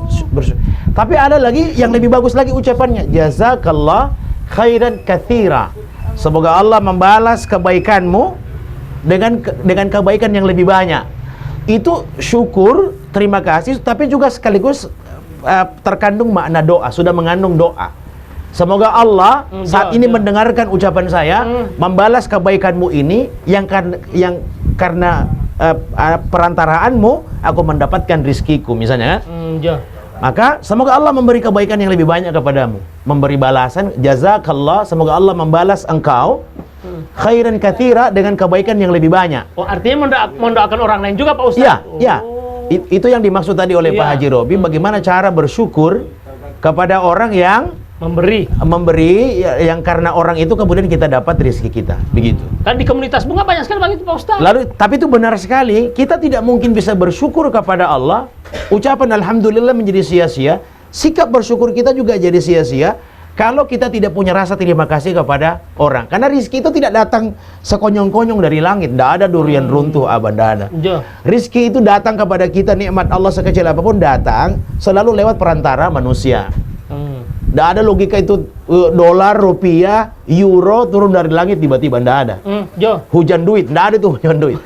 Tapi ada lagi yang lebih bagus lagi ucapannya, jazakallah khairan katsira. Semoga Allah membalas kebaikanmu dengan kebaikan yang lebih banyak. Itu syukur, terima kasih, tapi juga sekaligus terkandung makna doa, sudah mengandung doa. Semoga Allah saat ini mendengarkan ucapan saya, membalas kebaikanmu ini yang karena perantaraanmu aku mendapatkan rizkiku misalnya. Maka semoga Allah memberi kebaikan yang lebih banyak kepadamu, memberi balasan, jazakallah, semoga Allah membalas engkau khairan katsira, dengan kebaikan yang lebih banyak. Oh, artinya mendoakan orang lain juga Pak Ustaz? Iya, iya. Itu yang dimaksud tadi oleh Pak Haji Robi, bagaimana cara bersyukur kepada orang yang memberi yang karena orang itu kemudian kita dapat rezeki kita, begitu. Kan di komunitas bunga banyak sekali begitu Pak Ustaz. Lalu tapi itu benar sekali, kita tidak mungkin bisa bersyukur kepada Allah, ucapan alhamdulillah menjadi sia-sia, sikap bersyukur kita juga jadi sia-sia kalau kita tidak punya rasa terima kasih kepada orang. Karena rezeki itu tidak datang sekonyong-konyong dari langit, tidak ada durian runtuh, tidak ada. Rezeki itu datang kepada kita, nikmat Allah sekecil apapun datang selalu lewat perantara manusia. Tidak ada logika itu dolar, rupiah, euro turun dari langit tiba-tiba, tidak ada. Hujan duit, tidak ada tuh hujan duit.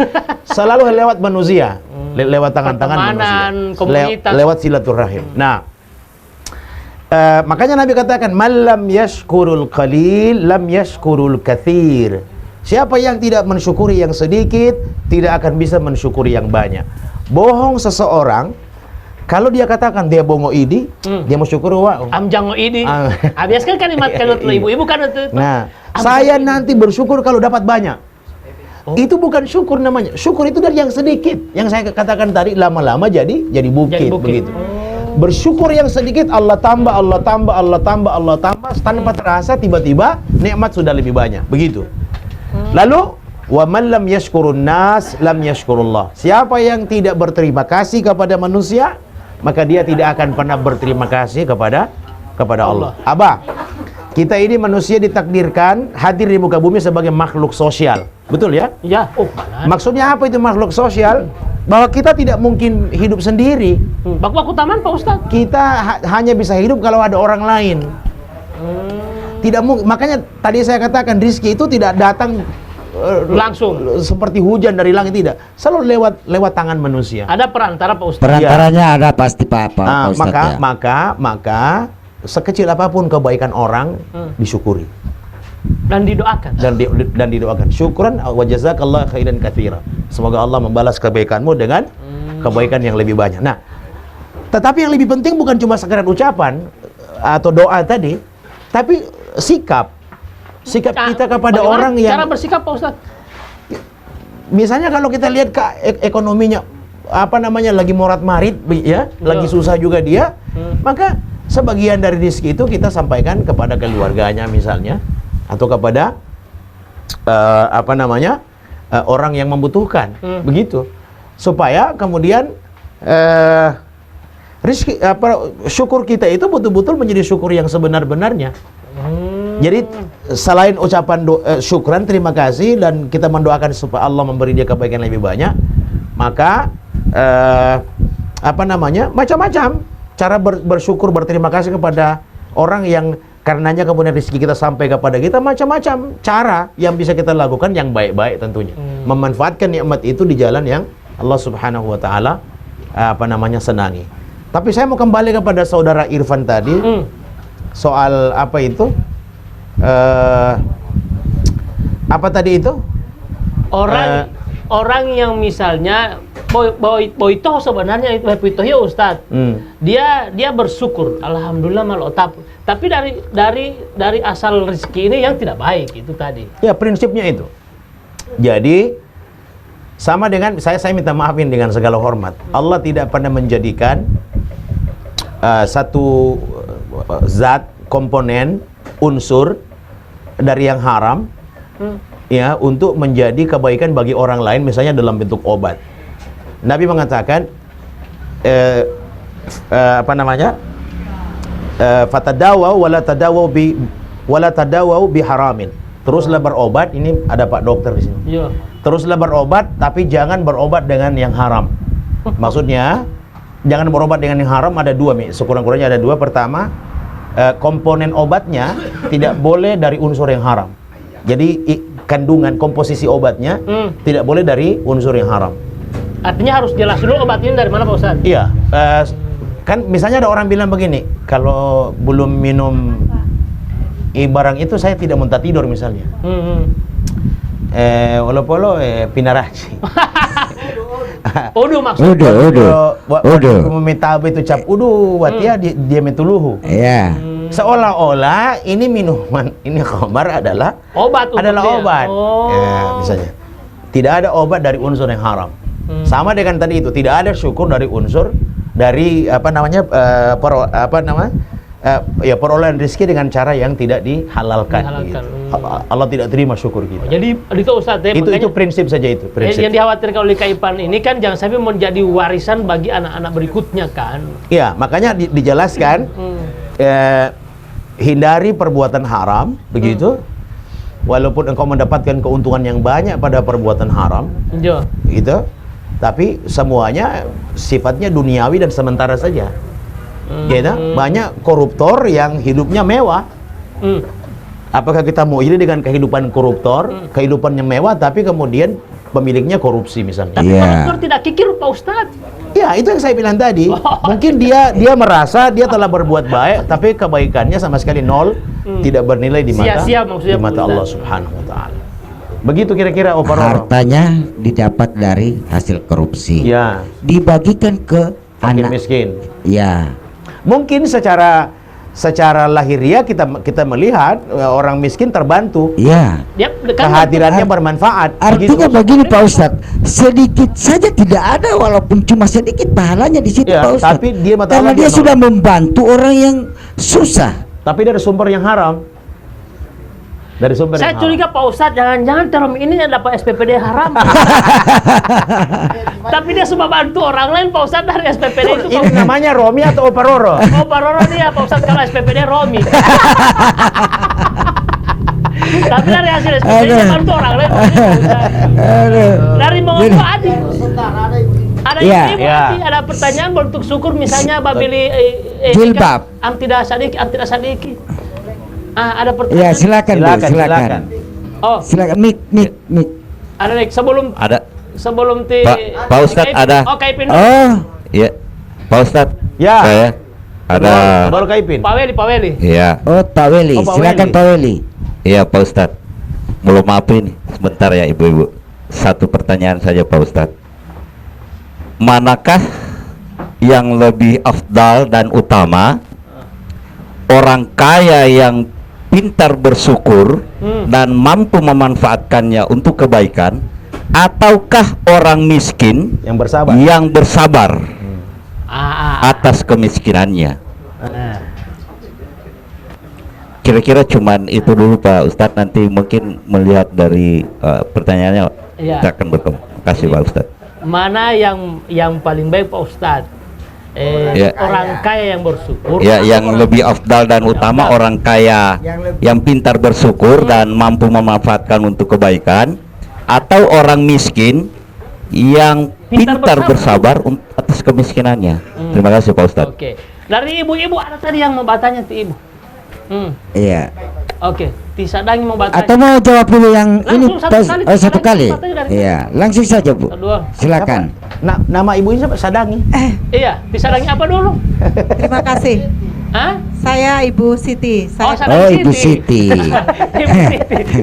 Selalu lewat manusia, lewat tangan-tangan manusia, lewat silaturahim. Nah, makanya Nabi katakan, "Malam yashkurul qalil, lam yashkurul katsir." Siapa yang tidak mensyukuri yang sedikit, tidak akan bisa mensyukuri yang banyak. Bohong seseorang kalau dia katakan dia bongo idi, dia mau syukur wa. Amjango idi. Biasanya kalimat ibu-ibu kan itu. Nah, saya nanti bersyukur kalau dapat banyak. Itu bukan syukur namanya. Syukur itu dari yang sedikit. Yang saya katakan tadi, lama-lama jadi bukit, begitu. Bersyukur yang sedikit, Allah tambah, Allah tambah, Allah tambah, Allah tambah, tanpa terasa tiba-tiba nikmat sudah lebih banyak, begitu. Lalu wa man lam yashkurun nas lam yashkurullah. Siapa yang tidak berterima kasih kepada manusia, maka dia tidak akan pernah berterima kasih kepada Allah. Kita ini manusia ditakdirkan hadir di muka bumi sebagai makhluk sosial. Betul ya? Iya. Maksudnya apa itu makhluk sosial? Bahwa kita tidak mungkin hidup sendiri. Baku taman Pak Ustaz. Kita hanya bisa hidup kalau ada orang lain. Tidak mungkin. Makanya tadi saya katakan rezeki itu tidak datang langsung seperti hujan dari langit, tidak. Selalu lewat tangan manusia. Ada perantara Pak Ustaz. Perantaranya ada pasti Pak Ustaz. Maka sekecil apapun kebaikan orang disyukuri dan didoakan. Dan didoakan. Syukran wa jazakallahu khairan katsira. Semoga Allah membalas kebaikanmu dengan kebaikan yang lebih banyak. Nah, tetapi yang lebih penting bukan cuma sekedar ucapan atau doa tadi, tapi sikap kita kepada orang yang cara bersikap Pak Ustaz. Misalnya kalau kita lihat ekonominya lagi morat-marit ya, lagi susah juga dia, maka sebagian dari rezeki itu kita sampaikan kepada keluarganya misalnya, atau kepada orang yang membutuhkan, begitu, supaya kemudian rezeki syukur kita itu betul-betul menjadi syukur yang sebenar-benarnya. Jadi selain ucapan syukran, terima kasih, dan kita mendoakan supaya Allah memberi dia kebaikan lebih banyak, maka macam-macam cara bersyukur, berterima kasih kepada orang yang karenanya kemudian rezeki kita sampai kepada kita, macam-macam cara yang bisa kita lakukan yang baik-baik tentunya. Memanfaatkan nikmat itu di jalan yang Allah Subhanahu wa taala senangi. Tapi saya mau kembali kepada saudara Irfan tadi. soal apa itu? Apa tadi itu? Orang yang misalnya boito sebenarnya itu boito ya Ustaz. Dia bersyukur, alhamdulillah malu tapi dari asal rezeki ini yang tidak baik itu tadi. Ya, prinsipnya itu. Jadi sama dengan saya minta maafin dengan segala hormat. Allah tidak pernah menjadikan satu zat, komponen, unsur dari yang haram ya untuk menjadi kebaikan bagi orang lain, misalnya dalam bentuk obat. Nabi mengatakan fatadawaw wala tadawaw bi haramin. Teruslah berobat, ini ada Pak Dokter di sini. Iya. Teruslah berobat tapi jangan berobat dengan yang haram. Maksudnya jangan berobat dengan yang haram, ada dua, sekurang-kurangnya ada dua. Pertama, komponen obatnya tidak boleh dari unsur yang haram. Jadi kandungan komposisi obatnya tidak boleh dari unsur yang haram. Artinya harus jelas dulu obatnya dari mana Pak Ustaz? Iya, kan misalnya ada orang bilang begini, kalau belum minum barang itu saya tidak muntah tidur misalnya. Walaupun pinaraci. Udu maksudnya. Udu. Meminta itu cap udu, buat dia metuluhu. Iya. Seolah-olah ini minuman, ini khamar adalah obat. Ya, misalnya. Tidak ada obat dari unsur yang haram. Sama dengan tadi itu, tidak ada syukur dari unsur dari perolehan rezeki dengan cara yang tidak dihalalkan. Gitu. Allah tidak terima syukur kita. Jadi itu Ustaz ya, itu prinsip saja itu. Prinsip. Yang dikhawatirkan oleh Kaipan ini kan jangan sampai menjadi warisan bagi anak-anak berikutnya kan. Iya, makanya dijelaskan hindari perbuatan haram, begitu. Walaupun engkau mendapatkan keuntungan yang banyak pada perbuatan haram, gitu. Tapi semuanya sifatnya duniawi dan sementara saja. Gitu? Banyak koruptor yang hidupnya mewah. Apakah kita mau ini dengan kehidupan koruptor, kehidupannya mewah, tapi kemudian pemiliknya korupsi misalnya? Tapi koruptor tidak kikir Pak Ustaz. Ya, itu yang saya bilang tadi. Mungkin dia merasa dia telah berbuat baik, tapi kebaikannya sama sekali nol, tidak bernilai di mata Allah Subhanahu wa taala. Begitu kira-kira hartanya didapat dari hasil korupsi. Ya. Dibagikan ke anak miskin. Ya. Mungkin secara lahiriah kita melihat orang miskin terbantu. Iya. Kehadirannya bermanfaat. Artinya begini Pak Ustadz, sedikit saja tidak ada walaupun cuma sedikit pahalanya di situ ya, Pak Ustadz. Tapi karena dia sudah membantu orang yang susah. Tapi dari sumber yang haram. Saya curiga Pak Ustadz, jangan-jangan Terom ini dapat SPPD haram. Tapi dia sudah bantu orang lain Pak Ustadz dari SPPD itu. Ini namanya Romi atau Oparoro? Oparoro dia Pak Ustadz, kalau SPPD Romi. Tapi dari hasil SPPD dia bantu orang lain. Dari Mongondo Adi. Ada ada pertanyaan bentuk syukur misalnya babili jilbab. Tidak sadiki. Ada pertanyaan. Ya, silakan. Oh, silakan mik. Ada nih sebelum Pak Ustadz ada. Oh, Kaipin. Oh, iya. Pak Ustadz. Ya. Saya ada. Baru Kaipin. Pak Weli. Iya. Oh, Pak Weli. Silakan Pak Weli. Iya, Pak Ustadz. Belum maafin sebentar ya Ibu-ibu. Satu pertanyaan saja Pak Ustadz. Manakah yang lebih afdal dan utama? Orang kaya yang pintar bersyukur dan mampu memanfaatkannya untuk kebaikan, ataukah orang miskin yang bersabar atas kemiskinannya? Kira-kira cuman itu dulu Pak Ustadz, nanti mungkin melihat dari pertanyaannya kita akan bertemu. Terima kasih Pak Ustadz. Mana yang paling baik Pak Ustadz? Orang kaya yang bersyukur. Ya, yang lebih afdal dan utama orang kaya yang pintar bersyukur dan mampu memanfaatkan untuk kebaikan, atau orang miskin yang pintar bersabar atas kemiskinannya. Terima kasih Pak Ustadz. Oke. Dari ibu-ibu ada tadi yang mau bertanya tuh Ibu. Iya. Oke. Tisadang mau bertanya. Atau mau jawab dulu yang ini satu kali. Iya, langsung saja Bu. Silakan. Nama ibu ini siapa? Sadangi. Iya, Tisadangi apa dulu? Terima kasih. Saya Ibu Siti. Ibu Siti. Ibu Siti.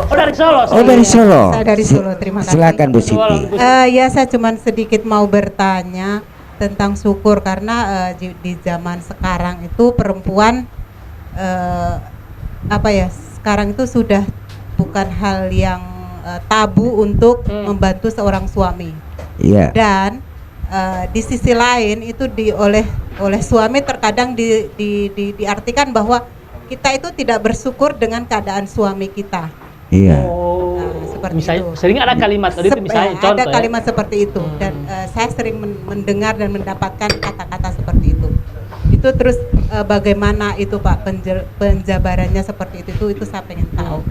Oh dari Solo. Oh dari Solo. Saya dari Solo. Terima kasih. Silakan Bu Siti. Ya saya cuma sedikit mau bertanya tentang syukur karena di zaman sekarang itu perempuan sekarang itu sudah bukan hal yang tabu untuk membantu seorang suami. Iya. Dan di sisi lain itu oleh suami terkadang diartikan bahwa kita itu tidak bersyukur dengan keadaan suami kita. Iya. Seperti misalnya, itu. Sering ada kalimat tadi itu misalnya contoh. Ada kalimat seperti itu dan saya sering mendengar dan mendapatkan kata-kata seperti itu. Itu terus bagaimana itu Pak penjabarannya seperti itu saya pengen tahu.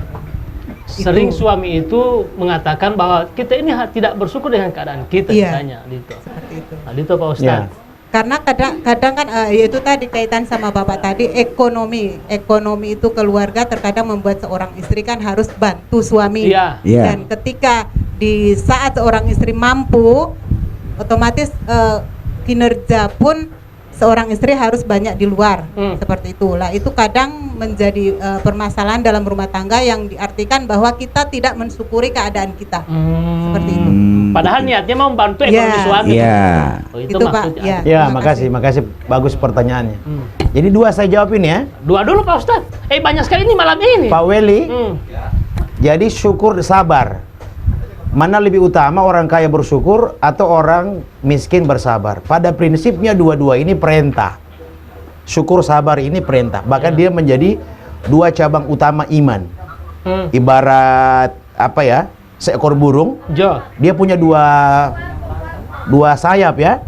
Sering suami itu mengatakan bahwa kita ini tidak bersyukur dengan keadaan kita, misalnya gitu. Seperti itu. Nah, itu Pak Ustadz. Karena kadang kan itu tadi kaitan sama Bapak tadi ekonomi itu keluarga terkadang membuat seorang istri kan harus bantu suami. Dan ketika di saat seorang istri mampu, otomatis kinerja pun seorang istri harus banyak di luar, seperti itulah. Itu kadang menjadi permasalahan dalam rumah tangga yang diartikan bahwa kita tidak mensyukuri keadaan kita, seperti itu. Padahal niatnya mau membantu ekonomi suami. Oh, itu maksudnya. Makasih, bagus pertanyaannya. Jadi dua saya jawabin ya. Dua dulu Pak Ustadz. Banyak sekali ini malam ini. Pak Weli. Jadi syukur sabar. Mana lebih utama, orang kaya bersyukur atau orang miskin bersabar? Pada prinsipnya dua-dua ini perintah. Syukur sabar ini perintah. Bahkan dia menjadi dua cabang utama iman. Ibarat seekor burung. Dia punya dua sayap ya.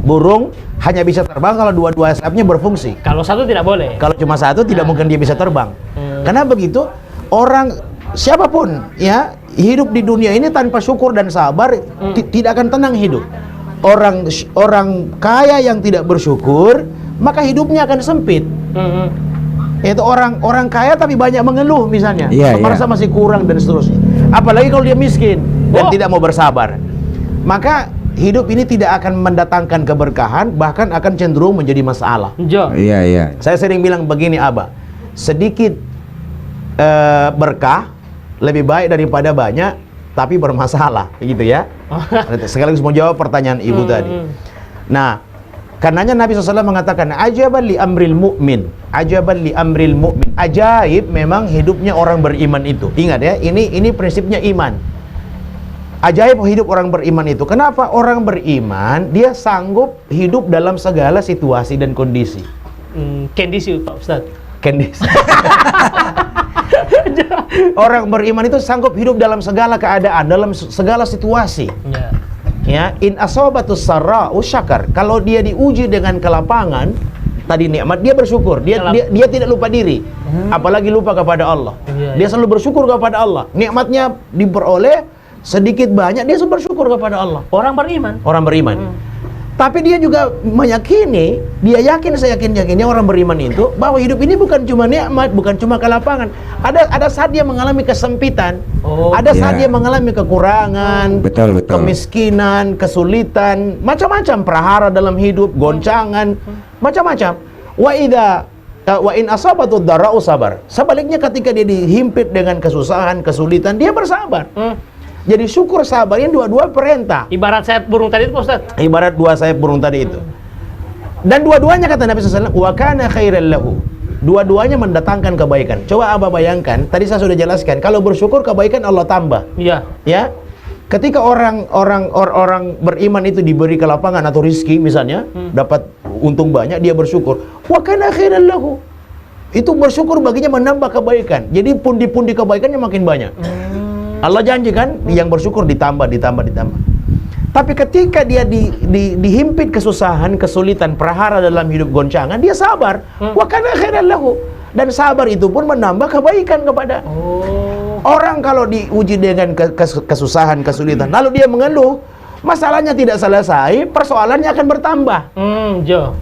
Burung hanya bisa terbang kalau dua-dua sayapnya berfungsi. Kalau satu tidak boleh. Kalau cuma satu tidak mungkin dia bisa terbang. Karena begitu orang siapapun ya hidup di dunia ini tanpa syukur dan sabar tidak akan tenang hidup. Orang kaya yang tidak bersyukur maka hidupnya akan sempit. Itu orang kaya tapi banyak mengeluh misalnya, merasa masih kurang dan seterusnya. Apalagi kalau dia miskin dan tidak mau bersabar, maka hidup ini tidak akan mendatangkan keberkahan, bahkan akan cenderung menjadi masalah. Iya. Saya sering bilang begini, Abah, sedikit berkah lebih baik daripada banyak tapi bermasalah, begitu ya. Sekaligus mau jawab pertanyaan ibu tadi. Nah, karenanya Nabi SAW mengatakan ajaban li amril mu'min, ajaban li amril mu'min. Ajaib memang hidupnya orang beriman itu. Ingat ya, ini prinsipnya iman. Ajaib hidup orang beriman itu. Kenapa? Orang beriman dia sanggup hidup dalam segala situasi dan kondisi. Kondisi Pak Ustadz. Kondisi. Orang beriman itu sanggup hidup dalam segala keadaan, dalam segala situasi. Ya, in asobatus sarra'u syakar. Kalau dia diuji dengan kelapangan, tadi nikmat, dia bersyukur. Dia tidak lupa diri, apalagi lupa kepada Allah. Dia selalu bersyukur kepada Allah. Nikmatnya diperoleh sedikit banyak, dia selalu bersyukur kepada Allah. Orang beriman. Tapi dia juga meyakini, dia yakin, saya yakin-yakinnya orang beriman itu bahwa hidup ini bukan cuma nikmat, bukan cuma kelapangan. Ada saat dia mengalami kesempitan, ada saat dia mengalami kekurangan, kemiskinan, kesulitan, macam-macam prahara dalam hidup, goncangan, macam-macam. Wa in asabatud dara'u sabar. Sebaliknya ketika dia dihimpit dengan kesusahan, kesulitan, dia bersabar. Jadi syukur sabar ini dua-dua perintah. Ibarat sayap burung tadi itu Pak Ustadz. Ibarat dua sayap burung tadi itu. Dan dua-duanya kata Nabi SAW, wa kana khairal lahu. Dua-duanya mendatangkan kebaikan. Coba Abah bayangkan, tadi saya sudah jelaskan, kalau bersyukur kebaikan Allah tambah. Iya. Ya. Ketika orang beriman itu diberi kelapangan atau rizki misalnya, dapat untung banyak, dia bersyukur. Wa kana khairal lahu. Itu bersyukur baginya menambah kebaikan. Jadi pundi-pundi kebaikannya makin banyak. Allah janji kan, yang bersyukur ditambah. Tapi ketika dia dihimpit kesusahan, kesulitan, prahara dalam hidup goncangan, dia sabar. Wa kana khairan lahu. Dan sabar itu pun menambah kebaikan kepada orang. Kalau diuji dengan kesusahan, kesulitan, lalu dia mengeluh, masalahnya tidak selesai, persoalannya akan bertambah.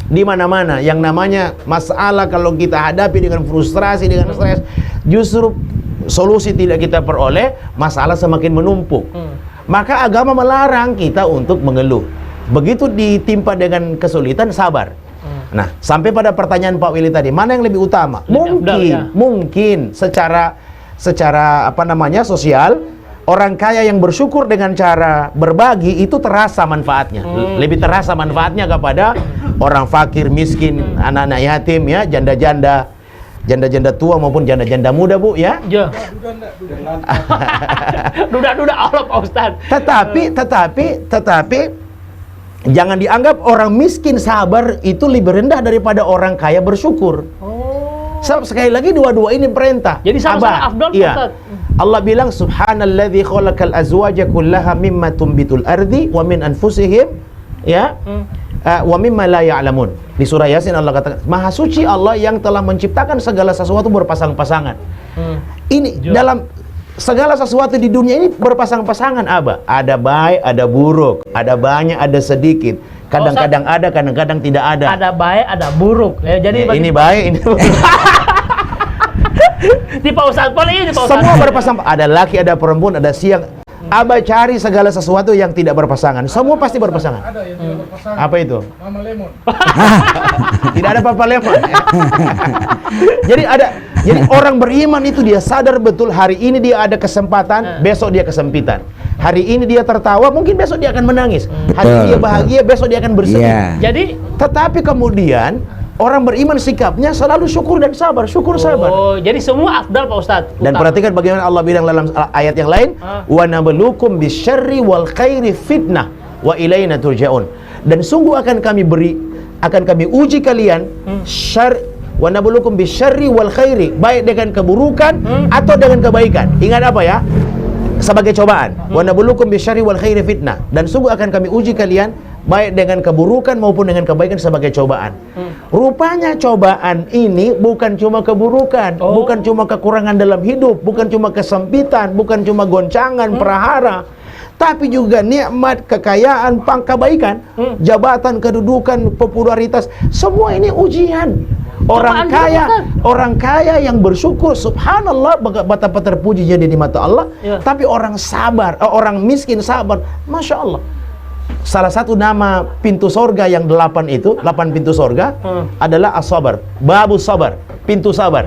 Di mana-mana yang namanya masalah kalau kita hadapi dengan frustrasi, dengan stres, justru solusi tidak kita peroleh, masalah semakin menumpuk. Maka agama melarang kita untuk mengeluh. Begitu ditimpa dengan kesulitan, sabar. Nah, sampai pada pertanyaan Pak Willy tadi, mana yang lebih utama? Mungkin secara apa namanya sosial, orang kaya yang bersyukur dengan cara berbagi itu terasa manfaatnya. Lebih terasa manfaatnya kepada orang fakir, miskin, anak-anak yatim ya, janda-janda tua maupun janda-janda muda, Bu ya. Duda-duda Allah Pak Ustaz. Tetapi jangan dianggap orang miskin sabar itu lebih rendah daripada orang kaya bersyukur. Sekali lagi dua-dua ini perintah. Jadi sama-sama afdal, Ustaz. Allah bilang subhanalladzi khalaqal azwaja kullaha mimma tumbitul ardi wa min anfusihim ya. Wa mimma la ya'lamun. Di surah Yasin Allah katakan, Maha suci Allah yang telah menciptakan segala sesuatu berpasang-pasangan. Ini dalam segala sesuatu di dunia ini berpasang-pasangan, Aba. Ada baik, ada buruk, ada banyak, ada sedikit. Kadang-kadang ada, kadang-kadang tidak ada. Ada baik, ada buruk. Ya, jadi ini baik, ini buruk. Di Pak Ustaz Pol ini Pak Ustaz. Semua berpasang, ada laki, ada perempuan, ada siang. Aba cari segala sesuatu yang tidak berpasangan. Semua pasti berpasangan. Ada yang tidak berpasangan. Apa itu? Mama Lemon. Tidak ada Papa Lemon. Jadi orang beriman itu dia sadar betul hari ini dia ada kesempatan, besok dia kesempitan. Hari ini dia tertawa, mungkin besok dia akan menangis. Hari ini dia bahagia, besok dia akan bersedih. Jadi, tetapi kemudian orang beriman sikapnya selalu syukur dan sabar, sabar. Oh, jadi semua afdal Pak Ustaz. Dan perhatikan bagaimana Allah bilang dalam ayat yang lain, wa nabluukum bisyarri wal khairi fitnah wa ilaina turja'un. Dan sungguh akan kami uji kalian wa nabluukum bisyarri wal khairi, baik dengan keburukan atau dengan kebaikan. Ingat apa ya? Sebagai cobaan. Wa nabluukum bisyarri wal khairi fitnah. Dan sungguh akan kami uji kalian baik dengan keburukan maupun dengan kebaikan sebagai cobaan. Rupanya cobaan ini bukan cuma keburukan, bukan cuma kekurangan dalam hidup, bukan cuma kesempitan, bukan cuma goncangan, prahara, tapi juga nikmat, kekayaan, kebaikan, jabatan, kedudukan, popularitas, semua ini ujian. Orang kaya yang bersyukur, subhanallah, betapa terpujinya di mata Allah. Tapi orang sabar, orang miskin sabar, masya Allah. Salah satu nama pintu sorga yang 8 pintu sorga adalah as-sabar, babu sabar, pintu sabar.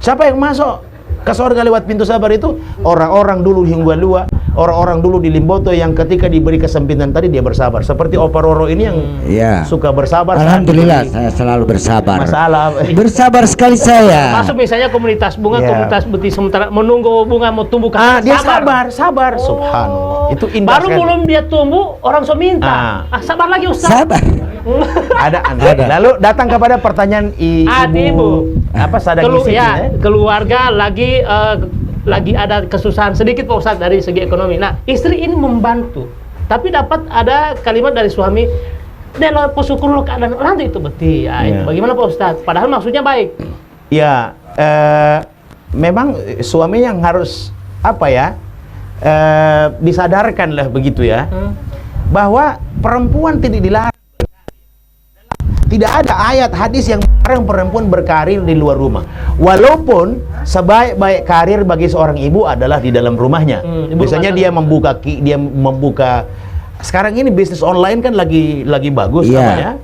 Siapa yang masuk ke sorga lewat pintu sabar itu? Orang-orang dulu di Hinggalua, orang-orang dulu di Limboto yang ketika diberi kesempitan tadi dia bersabar. Seperti Opa Roro ini yang suka bersabar. Alhamdulillah saya selalu bersabar. Bersabar sekali saya. Masuk misalnya komunitas bunga, komunitas betis sementara menunggu bunga mau tumbuh kan. Dia sabar. Subhanallah. Itu indah baru sekali. Belum dia tumbuh orang so minta. Sabar lagi Ustaz. Sabar. Ada. Lalu datang kepada pertanyaan ibu apa sadar keluarga lagi ada kesusahan sedikit Pak Ustaz dari segi ekonomi. Nah, istri ini membantu. Tapi dapat ada kalimat dari suami, "Dela posyukur lo keadaan nanti itu betul." Ya, bagaimana Pak Ustaz? Padahal maksudnya baik. Ya, memang suami yang harus disadarkanlah begitu ya, bahwa perempuan tidak dilarang. Tidak ada ayat hadis yang melarang perempuan berkarir di luar rumah. Walaupun sebaik-baik karir bagi seorang ibu adalah di dalam rumahnya. Biasanya dia membuka sekarang ini bisnis online kan lagi bagus namanya.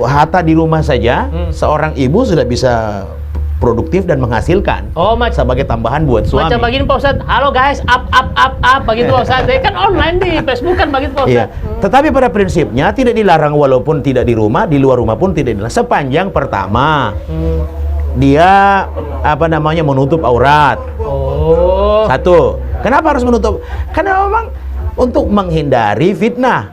Hatta di rumah saja seorang ibu sudah bisa produktif dan menghasilkan sebagai tambahan buat suami. Macam begini Pak Ustaz, halo guys, up begitu Pak Ustaz. Kan online di Facebook kan begitu Pak Ustaz. Tetapi pada prinsipnya tidak dilarang walaupun tidak di rumah, di luar rumah pun tidak dilarang. Sepanjang pertama dia menutup aurat. Satu. Kenapa harus menutup? Karena memang untuk menghindari fitnah.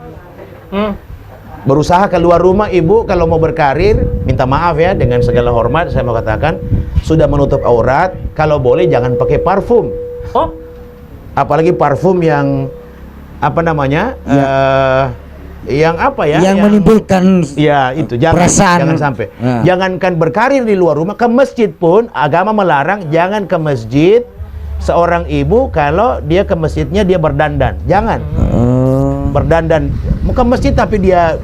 Berusaha keluar rumah ibu kalau mau berkarir, minta maaf ya dengan segala hormat saya mau katakan, sudah menutup aurat, kalau boleh jangan pakai parfum. Apalagi parfum yang yang menimbulkan itu jangan sampai. Jangankan berkarir di luar rumah, ke masjid pun agama melarang jangan ke masjid seorang ibu kalau dia ke masjidnya dia berdandan. Jangan. Berdandan ke masjid tapi dia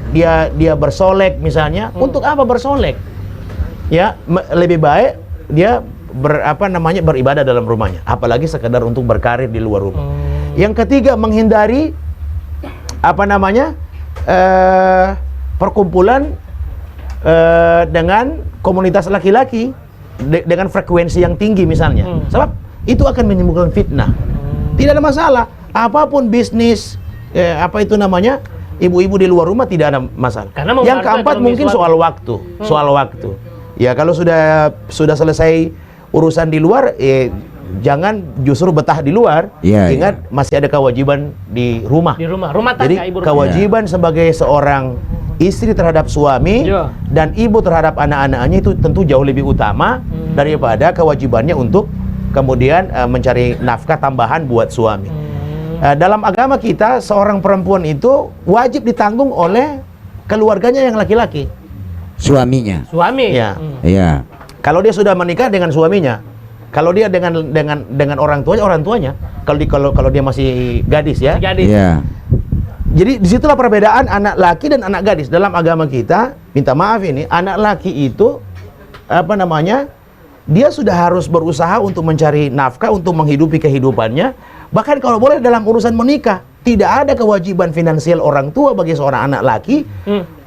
bersolek misalnya. Untuk apa bersolek? Ya, lebih baik dia beribadah dalam rumahnya, apalagi sekedar untuk berkarir di luar rumah. Yang ketiga, menghindari perkumpulan dengan komunitas laki-laki dengan frekuensi yang tinggi misalnya. Sebab itu akan menimbulkan fitnah. Tidak ada masalah. Apapun bisnis apa itu namanya? Ibu-ibu di luar rumah tidak ada masalah. Yang keempat mungkin soal waktu. Soal waktu. Ya kalau sudah selesai urusan di luar, jangan justru betah di luar. Ingat masih ada kewajiban di rumah. Di rumah tangga. Jadi ibu kewajiban sebagai seorang istri terhadap suami dan ibu terhadap anak-anaknya itu tentu jauh lebih utama daripada kewajibannya untuk kemudian mencari nafkah tambahan buat suami. Dalam agama kita, seorang perempuan itu wajib ditanggung oleh keluarganya yang laki-laki. Suaminya. Suami. Ya. Iya. Kalau dia sudah menikah dengan suaminya, kalau dia dengan orang tuanya, kalau dia masih gadis ya. Gadis. Iya. Jadi disitulah perbedaan anak laki dan anak gadis. Dalam agama kita, minta maaf ini, anak laki itu apa namanya? Dia sudah harus berusaha untuk mencari nafkah untuk menghidupi kehidupannya. Bahkan kalau boleh dalam urusan menikah, tidak ada kewajiban finansial orang tua bagi seorang anak laki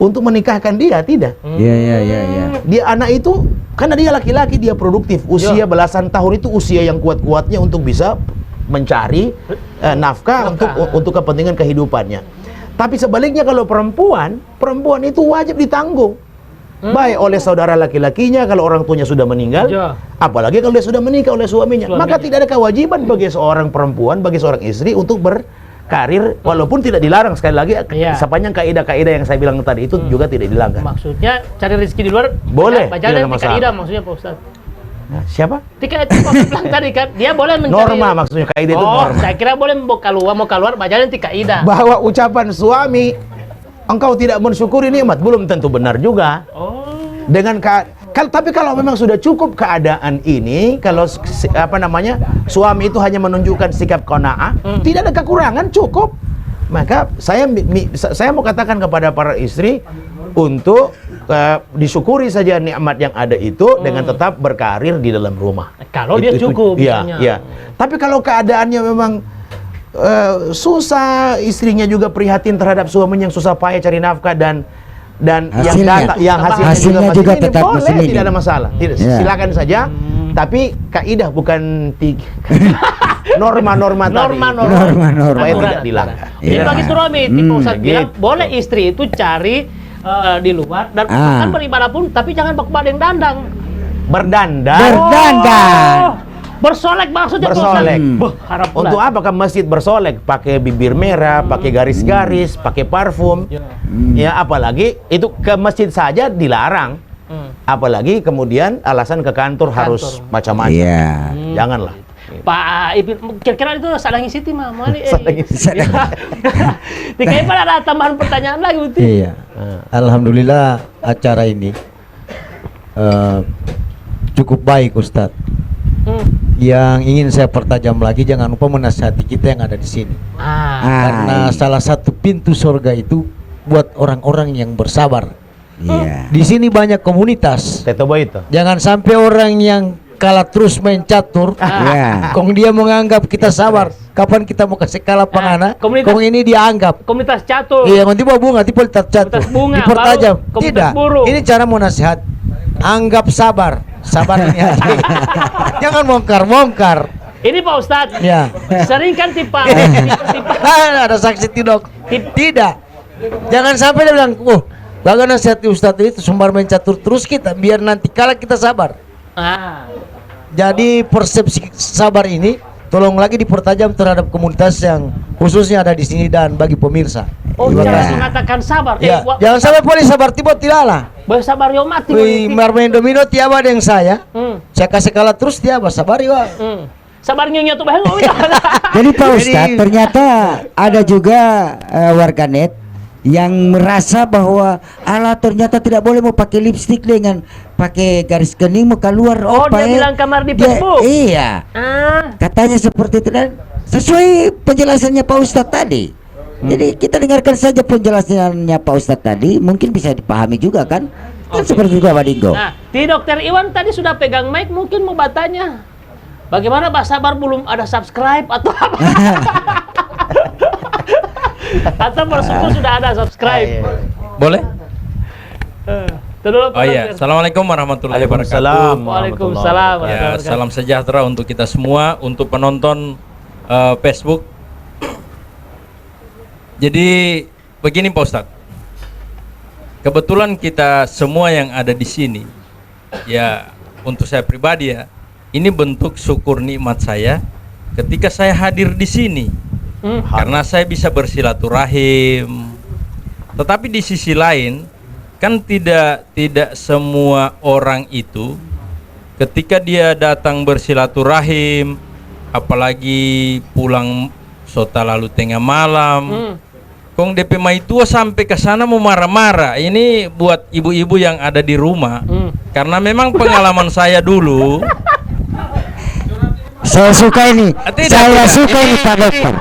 untuk menikahkan dia, tidak. Iya. Dia anak itu karena dia laki-laki, dia produktif. Usia belasan tahun itu usia yang kuat-kuatnya untuk bisa mencari nafkah untuk kepentingan kehidupannya. Tapi sebaliknya kalau perempuan itu wajib ditanggung. Baik oleh saudara laki-lakinya kalau orang tuanya sudah meninggal, apalagi kalau dia sudah menikah oleh suaminya. Maka tidak ada kewajiban bagi seorang perempuan, bagi seorang istri untuk berkarir, walaupun tidak dilarang. Sekali lagi, sepanjang kaidah-kaidah yang saya bilang tadi itu juga tidak dilanggar. Maksudnya cari rezeki di luar boleh, baca dan kaidah maksudnya Pak Ustaz. Nah, siapa? Tika itu Pak bilang tadi kan, dia boleh mencari norma, maksudnya kaidah itu norma. Saya kira boleh mau keluar baca nanti kaidah. Bahwa ucapan suami engkau tidak mensyukuri nikmat belum tentu benar juga. Tapi kalau memang sudah cukup keadaan ini, kalau apa namanya suami itu hanya menunjukkan sikap qanaah, tidak ada kekurangan, cukup. Maka saya mau katakan kepada para istri untuk disyukuri saja nikmat yang ada itu dengan tetap berkarir di dalam rumah. Kalau dia cukup. Iya. Tapi kalau keadaannya memang susah, istrinya juga prihatin terhadap suaminya yang susah payah cari nafkah dan yang hasilnya juga tetap boleh, tidak ada masalah. Silakan saja. Tapi kaidah bukan norma-norma tadi. Norma-norma tidak dilanggar. Jadi bagi suami, Pak Ustaz bilang boleh istri itu cari di luar dan bahkan beribadah pun, tapi jangan pakai dandang. Berdandan. Bersolek maksudnya. Bersolek. Untuk apa ke masjid bersolek? Pakai bibir merah, pakai garis-garis, pakai parfum. Ya apalagi itu ke masjid saja dilarang. Apalagi kemudian alasan ke kantor harus macam-macam. Janganlah. Pak Ipin, kira-kira itu salah ngisi mah. Tiga ada tambahan pertanyaan lagi betul. Iya. Alhamdulillah acara ini cukup baik Ustadz. Yang ingin saya pertajam lagi, jangan lupa menasihati kita yang ada di sini. Karena salah satu pintu surga itu buat orang-orang yang bersabar. Di sini banyak komunitas. Jangan sampai orang yang kalah terus main catur. Kong dia menganggap kita sabar. Kapan kita mau kasih kalah pangana? Kong ini dia anggap komunitas catur. Iya, nanti bawa bunga, nanti politas catur. Dipertajam. Tidak. Ini cara mau nasihat. Anggap sabar. Sabar ini aja. Jangan bongkar-bongkar. Ini Pak Ustadz. Ya. Sering kan tipe ada saksi tidak. Tidak. Jangan sampai dia bilang, bagaimana nasihati Ustadz itu sumber main catur terus kita biar nanti kalah kita sabar. Jadi persepsi sabar ini tolong lagi dipertajam terhadap komunitas yang khususnya ada di sini dan bagi pemirsa. Jangan mengatakan sabar. Jangan sampai boleh sabar tiba tidak lah. Boleh sabar yo mati. Main domino tiaba dengan saya. Saya kasih kalah terus tiaba sabar yo. Sabar nyonya tuh bahaya. Jadi Pak Ustadz ternyata ada juga warganet yang merasa bahwa ternyata tidak boleh mau pakai lipstik dengan pakai garis kening mau keluar. Dia bilang kamar di Facebook. Iya. Katanya seperti itu dan sesuai penjelasannya Pak Ustadz tadi. Jadi kita dengarkan saja penjelasannya Pak Ustadz tadi, mungkin bisa dipahami juga kan? Kan seperti itu Pak Dingo. Nah, di Dokter Iwan tadi sudah pegang mic, mungkin mau bertanya. Bagaimana Pak Sabar belum ada subscribe atau apa? Atau bersyukur sudah ada subscribe. Boleh? Oh iya, Assalamualaikum warahmatullahi wabarakatuh. Waalaikumsalam. Ya, salam sejahtera untuk kita semua, untuk penonton Facebook. Jadi begini Pak Ustadz, kebetulan kita semua yang ada di sini, ya untuk saya pribadi ya, ini bentuk syukur nikmat saya ketika saya hadir di sini, karena saya bisa bersilaturahim. Tetapi di sisi lain, kan tidak semua orang itu ketika dia datang bersilaturahim, apalagi pulang sota lalu tengah malam, kong DP mai tua sampai ke sana mau marah-marah. Ini buat ibu-ibu yang ada di rumah, karena memang pengalaman saya dulu. Saya suka ini, saya suka ini Pak Dokter.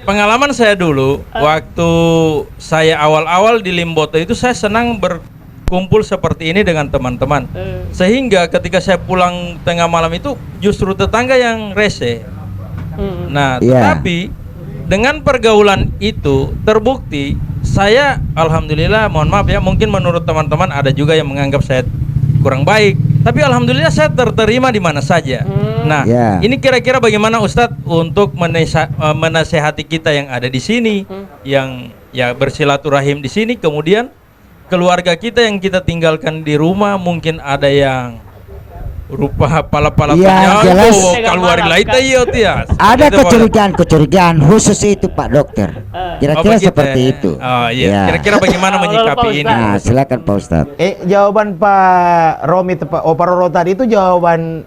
Pengalaman saya dulu, waktu saya awal-awal di Limboto itu saya senang berkumpul seperti ini dengan teman-teman. Sehingga ketika saya pulang tengah malam itu justru tetangga yang rese. Nah, tetapi dengan pergaulan itu terbukti saya, alhamdulillah, mohon maaf ya, mungkin menurut teman-teman ada juga yang menganggap saya kurang baik, tapi alhamdulillah saya terterima di mana saja. Nah, ini kira-kira bagaimana Ustadz untuk menasehati kita yang ada di sini, yang ya bersilaturahim di sini, kemudian keluarga kita yang kita tinggalkan di rumah, mungkin ada yang rupa pala-pala keluar lain ada kecurigaan khusus itu Pak Dokter, kira-kira seperti itu. Kira-kira bagaimana menyikapi ini? Nah, silakan Pak Ustadz. Jawaban Pak Romi, Pak Roro tadi itu jawaban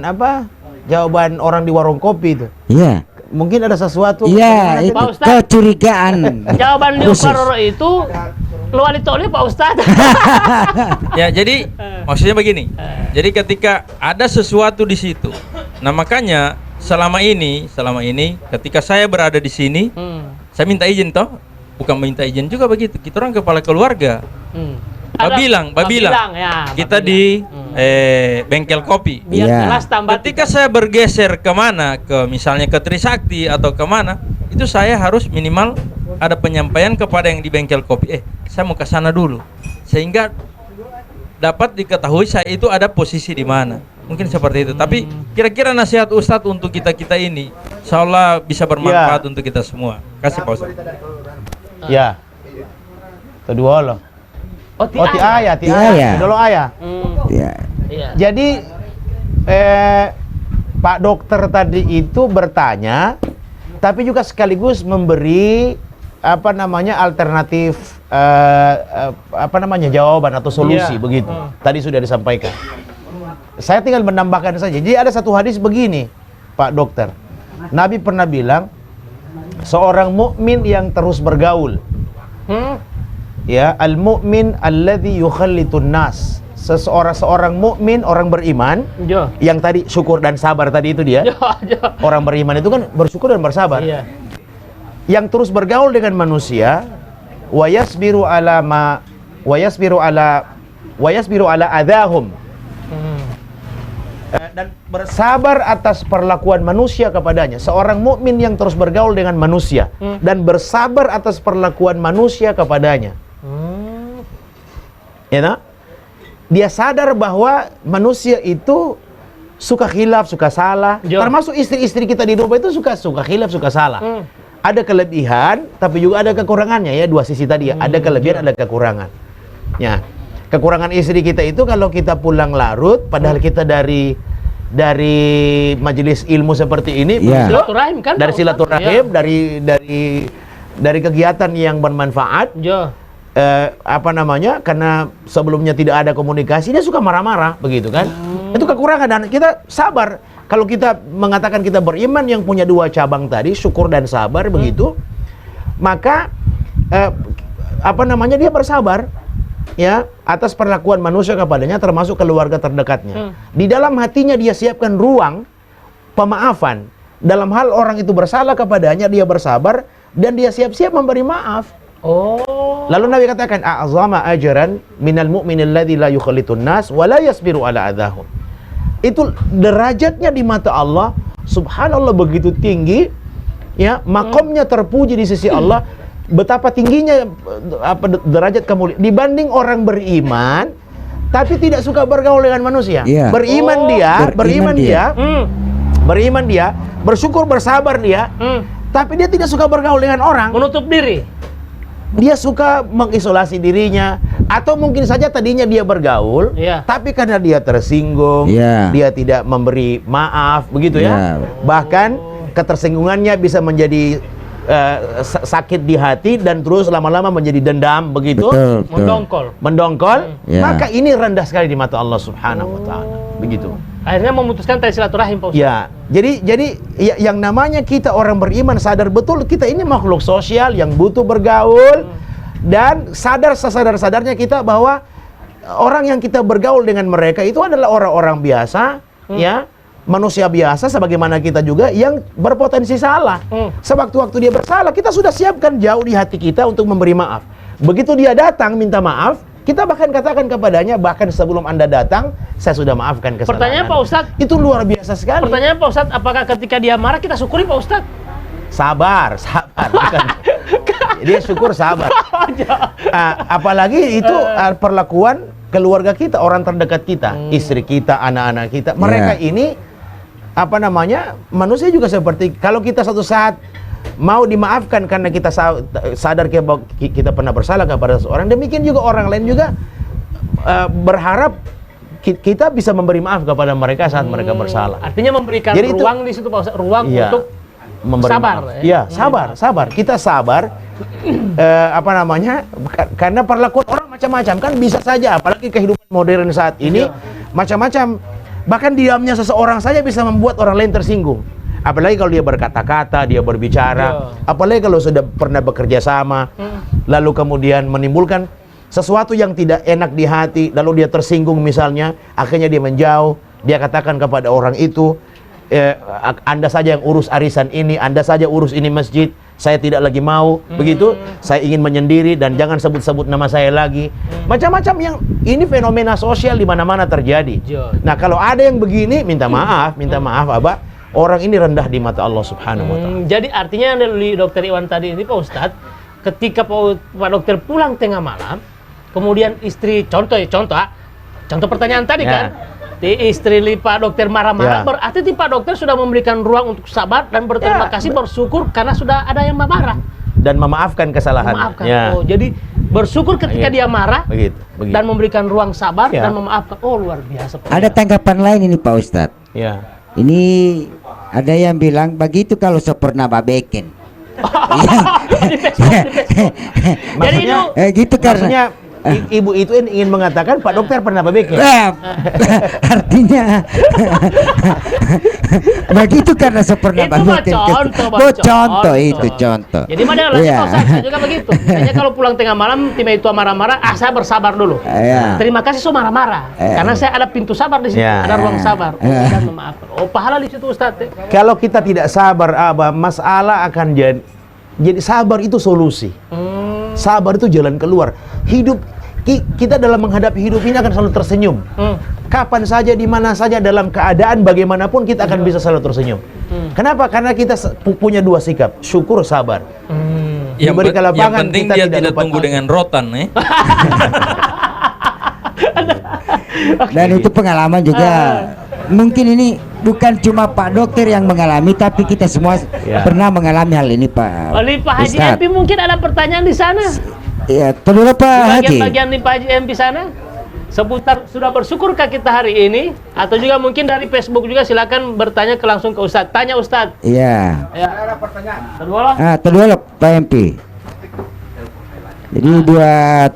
apa? Jawaban orang di warung kopi itu. Iya. Mungkin ada sesuatu. Iya, itu kecurigaan. Jawaban Pak Roro itu luar itu oleh Pak Ustadz. Ya, jadi maksudnya begini. Jadi ketika ada sesuatu di situ, nah makanya selama ini ketika saya berada di sini, saya minta izin toh, bukan minta izin juga begitu. Kita orang kepala keluarga. Babilang, kita di bengkel kopi. Ketika saya bergeser kemana, ke misalnya ke Trisakti atau kemana, itu saya harus minimal ada penyampaian kepada yang di bengkel kopi. Saya mau ke sana dulu, sehingga dapat diketahui saya itu ada posisi di mana. Mungkin seperti itu. Tapi kira-kira nasihat Ustadz untuk kita ini, insya Allah bisa bermanfaat untuk kita semua. Kasih Pak Ustadz. Ya. Kedua loh. Ti ayah. Dulu ayah. Jadi Pak Dokter tadi itu bertanya, tapi juga sekaligus memberi alternatif jawaban atau solusi begitu. Tadi sudah disampaikan. Saya tinggal menambahkan saja. Jadi ada satu hadis begini, Pak Dokter. Nabi pernah bilang, seorang mukmin yang terus bergaul. Ya, al-mu'min alladzi yukhallitun nas. Seorang mukmin, orang beriman, yang tadi syukur dan sabar tadi itu dia. Orang beriman itu kan bersyukur dan bersabar. Yang terus bergaul dengan manusia, wa yasbiru ala adahum, dan bersabar atas perlakuan manusia kepadanya. Seorang mukmin yang terus bergaul dengan manusia dan bersabar atas perlakuan manusia kepadanya. Dia sadar bahwa manusia itu suka khilaf, suka salah. Termasuk istri-istri kita di rumah itu suka khilaf, suka salah. Ada kelebihan, tapi juga ada kekurangannya ya, dua sisi tadi ya. Ada kelebihan, ada kekurangan. Ya, kekurangan istri kita itu kalau kita pulang larut, padahal kita dari majelis ilmu seperti ini, silaturahim kan? Dari silaturahim, dari kegiatan yang bermanfaat. Karena sebelumnya tidak ada komunikasi, dia suka marah-marah, begitu kan? Itu kekurangan, dan kita sabar. Kalau kita mengatakan kita beriman yang punya dua cabang tadi, syukur dan sabar, begitu, maka dia bersabar ya atas perlakuan manusia kepadanya, termasuk keluarga terdekatnya. Di dalam hatinya dia siapkan ruang pemaafan. Dalam hal orang itu bersalah kepadanya, dia bersabar dan dia siap-siap memberi maaf. Lalu Nabi katakan, a'zama ajran minal mu'minil ladzi la yukhallitun nas wa la yasbiru ala adahum. Itu derajatnya di mata Allah, subhanallah, begitu tinggi ya, makomnya terpuji di sisi Allah. betapa tingginya derajat kemuliaan dibanding orang beriman tapi tidak suka bergaul dengan manusia. Beriman dia, bersyukur, bersabar dia, tapi dia tidak suka bergaul dengan orang. Menutup diri. Dia suka mengisolasi dirinya, atau mungkin saja tadinya dia bergaul, tapi karena dia tersinggung, dia tidak memberi maaf, begitu ya. Bahkan ketersinggungannya bisa menjadi sakit di hati dan terus lama-lama menjadi dendam, begitu. Mendongkol. Maka ini rendah sekali di mata Allah Subhanahu wa taala. Begitu. Akhirnya memutuskan tali silaturahim, Pak Ustaz. Ya, jadi yang namanya kita orang beriman sadar betul kita ini makhluk sosial yang butuh bergaul dan sesadar-sadarnya kita bahwa orang yang kita bergaul dengan mereka itu adalah orang-orang biasa, ya, manusia biasa sebagaimana kita juga yang berpotensi salah. Sewaktu-waktu dia bersalah, kita sudah siapkan jauh di hati kita untuk memberi maaf. Begitu dia datang minta maaf, kita bahkan katakan kepadanya, bahkan sebelum Anda datang, saya sudah maafkan kesalahan. Pertanyaan Pak Ustadz, itu luar biasa sekali. Pertanyaan Pak Ustadz, apakah ketika dia marah kita syukuri Pak Ustadz? Sabar, bukan. Dia syukur sabar. Apalagi itu perlakuan keluarga kita, orang terdekat kita, istri kita, anak-anak kita. Mereka ini manusia juga seperti, kalau kita suatu saat mau dimaafkan karena kita sadar kita pernah bersalah kepada seseorang, demikian juga orang lain juga berharap kita bisa memberi maaf kepada mereka saat mereka bersalah. Artinya memberikan ruang di situ, Pak Ustaz, ruang untuk sabar. Sabar. Kita sabar. Karena perlakuan orang macam-macam kan, bisa saja, apalagi kehidupan modern saat ini macam-macam. Bahkan diamnya seseorang saja bisa membuat orang lain tersinggung. Apalagi kalau dia berkata-kata, dia berbicara, apalagi kalau sudah pernah bekerja sama, lalu kemudian menimbulkan sesuatu yang tidak enak di hati, lalu dia tersinggung misalnya, akhirnya dia menjauh, dia katakan kepada orang itu, Anda saja yang urus arisan ini, Anda saja urus ini masjid, saya tidak lagi mau, begitu, saya ingin menyendiri dan jangan sebut-sebut nama saya lagi. Macam-macam yang ini fenomena sosial di mana-mana terjadi. Nah, kalau ada yang begini, minta maaf, Abah. Orang ini rendah di mata Allah Subhanahu wa taala. Jadi artinya dari Dokter Iwan tadi ini, Pak Ustadz, ketika Pak Dokter pulang tengah malam, kemudian istri contoh pertanyaan tadi kan, istri Pak Dokter marah-marah, berarti Pak Dokter sudah memberikan ruang untuk sabar dan berterima kasih, bersyukur karena sudah ada yang marah dan memaafkan kesalahan. Oh, jadi bersyukur ketika dia marah, begitu. Dan memberikan ruang sabar dan memaafkan. Oh, luar biasa. Ada tanggapan lain ini Pak Ustadz. Ini ada yang bilang begitu kalau sempurna babeken. Jadi itu gitu karena ibu itu ingin mengatakan Pak Dokter pernah babeken. Artinya begitu karena sempurna babeken. Contoh. Jadi mana saya juga begitu. Hanya kalau pulang tengah malam tiba itu marah-marah, saya bersabar dulu. Terima kasih so marah-marah. Karena saya ada pintu sabar di situ, ada ruang sabar dan memaafkan. Oh, pahala di situ Ustaz. Kalau kita tidak sabar, masalah akan jadi sabar itu solusi. Sabar itu jalan keluar. Hidup kita dalam menghadapi hidup ini akan selalu tersenyum. Kapan saja, di mana saja, dalam keadaan bagaimanapun kita akan bisa selalu tersenyum. Kenapa? Karena kita punya dua sikap, syukur, sabar. Yang penting dia tidak tumbuh dengan rotan, Dan itu pengalaman juga. Mungkin ini bukan cuma Pak Dokter yang mengalami, tapi kita semua pernah mengalami hal ini, Pak. Oleh Pak Haji MP mungkin ada pertanyaan di sana. Iya, terus Pak Haji. Bagian di Pak Haji MP sana seputar sudah bersyukurkah kita hari ini, atau juga mungkin dari Facebook juga, silakan bertanya langsung ke Ustadz. Tanya Ustadz. Iya. Ada pertanyaan. Kedua Pak MP. Jadi buat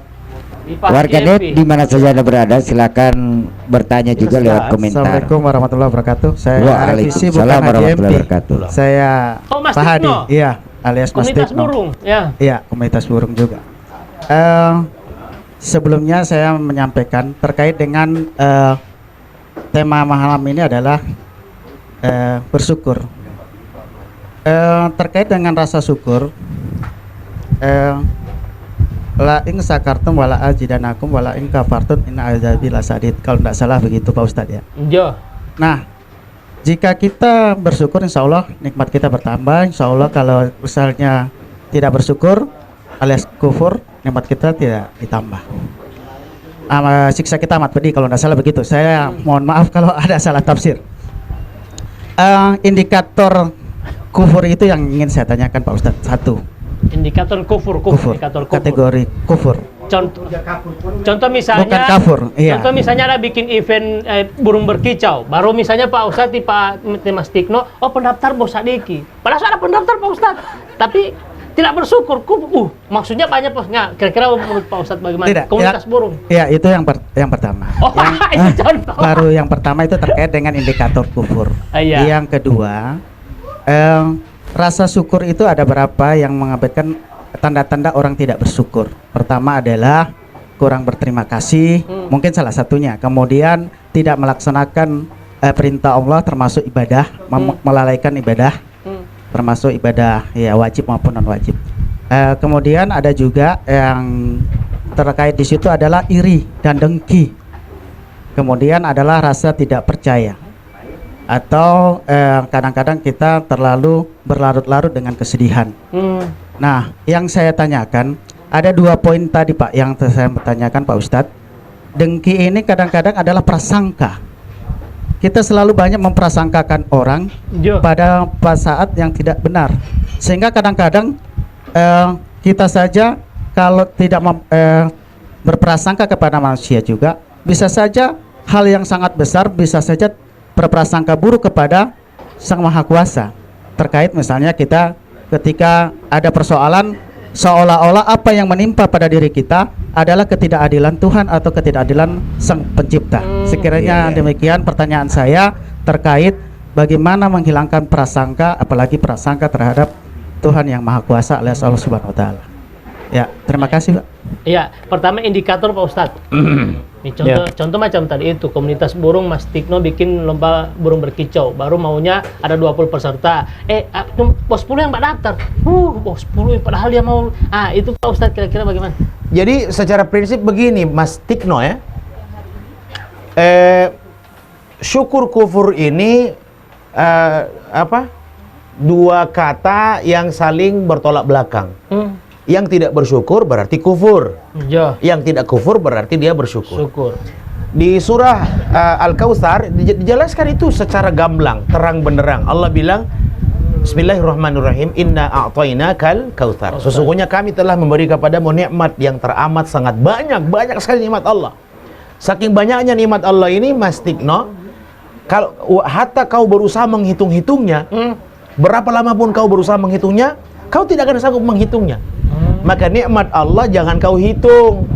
warganet di mana saja Anda berada, silakan bertanya juga lewat komentar. Assalamualaikum warahmatullahi wabarakatuh. Saya Waalaikumsalam warahmatullahi wabarakatuh. Saya Pak Hadi, alias Mas Komunitas burung, Iya, komunitas burung juga. Sebelumnya saya menyampaikan terkait dengan tema malam ini adalah bersyukur. Terkait dengan rasa syukur, la ing sakartum wala ajidanakum wala ing kafartum inna azabi lasadid. Kalau tidak salah begitu Pak Ustadz ya. Nah, jika kita bersyukur, insya Allah nikmat kita bertambah. Insya Allah kalau misalnya tidak bersyukur, alias kufur, nikmat kita tidak ditambah. Siksa kita amat pedih kalau tidak salah begitu. Saya mohon maaf kalau ada salah tafsir. Indikator kufur itu yang ingin saya tanyakan Pak Ustadz. Satu. Indikator kufur. Indikator kufur. Kategori kufur. Contoh misalnya, bukan kafur, iya. Contoh misalnya ada bikin event burung berkicau, baru misalnya Pak Ustadz, Pak Mas Tikno, pendaftar Bos Sadiki. Padahal ada pendaftar Pak Ustadz, tapi tidak bersyukur. Maksudnya banyak Posnya. Kira-kira menurut Pak Ustadz bagaimana? Tidak, komunitas burung. Iya, itu yang pertama. Itu contoh. Baru yang pertama itu terkait dengan indikator kufur. Iya. Yang kedua, rasa syukur itu ada berapa yang mengabaikan tanda-tanda orang tidak bersyukur. Pertama adalah kurang berterima kasih, mungkin salah satunya. Kemudian tidak melaksanakan perintah Allah termasuk ibadah, melalaikan ibadah, termasuk ibadah ya wajib maupun non wajib. Kemudian ada juga yang terkait di situ adalah iri dan dengki. Kemudian adalah rasa tidak percaya. Atau kadang-kadang kita terlalu berlarut-larut dengan kesedihan. Nah, yang saya tanyakan ada 2 poin tadi Pak yang saya tanyakan Pak Ustadz. Dengki ini kadang-kadang adalah prasangka. Kita selalu banyak memprasangkakan orang pada saat yang tidak benar. Sehingga kadang-kadang kita saja kalau tidak berprasangka kepada manusia juga, bisa saja hal yang sangat besar, bisa saja berprasangka buruk kepada Sang Maha Kuasa. Terkait misalnya kita ketika ada persoalan, seolah-olah apa yang menimpa pada diri kita adalah ketidakadilan Tuhan atau ketidakadilan Sang Pencipta. Sekiranya demikian pertanyaan saya terkait bagaimana menghilangkan prasangka, apalagi prasangka terhadap Tuhan yang Maha Kuasa alias Allah Subhanahu wa taala. Ya, terima kasih, Pak. Iya, pertama indikator Pak Ustadz. Nih contoh macam tadi itu komunitas burung Mas Tikno bikin lomba burung berkicau, baru maunya ada 20 peserta. Bos 10 yang Pak daftar. Bos 10 padahal dia mau. Itu Pak Ustadz kira-kira bagaimana? Jadi secara prinsip begini Mas Tikno ya. Syukur kufur ini dua kata yang saling bertolak belakang. Yang tidak bersyukur berarti kufur. Yang tidak kufur berarti dia bersyukur. Di surah Al-Kautsar dijelaskan itu secara gamblang, terang benderang. Allah bilang, Bismillahirrahmanirrahim, Inna a'tainakal kautsar. Sesungguhnya kami telah memberi kepadamu nikmat yang teramat sangat banyak sekali nikmat Allah. Saking banyaknya nikmat Allah ini, Mas Tikno, kalau hatta kau berusaha menghitung-hitungnya, berapa lama pun kau berusaha menghitungnya, kau tidak akan sanggup menghitungnya. Maka nikmat Allah jangan kau hitung.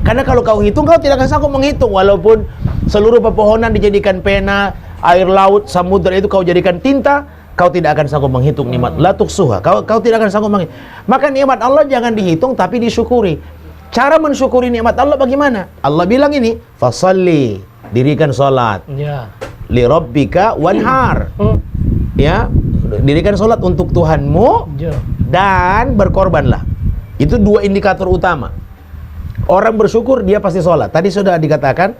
Karena kalau kau hitung, kau tidak akan sanggup menghitung. Walaupun seluruh pepohonan dijadikan pena, air laut, samudra itu kau jadikan tinta, kau tidak akan sanggup menghitung nikmat. La tuqsuha. Kau tidak akan sanggup menghitung. Maka nikmat Allah jangan dihitung tapi disyukuri. Cara mensyukuri nikmat Allah bagaimana? Allah bilang ini, fasalli, dirikan salat. Li rabbika wanhar. Ya, dirikan salat untuk Tuhanmu dan berkorbanlah. Itu 2 indikator utama. Orang bersyukur dia pasti sholat. Tadi sudah dikatakan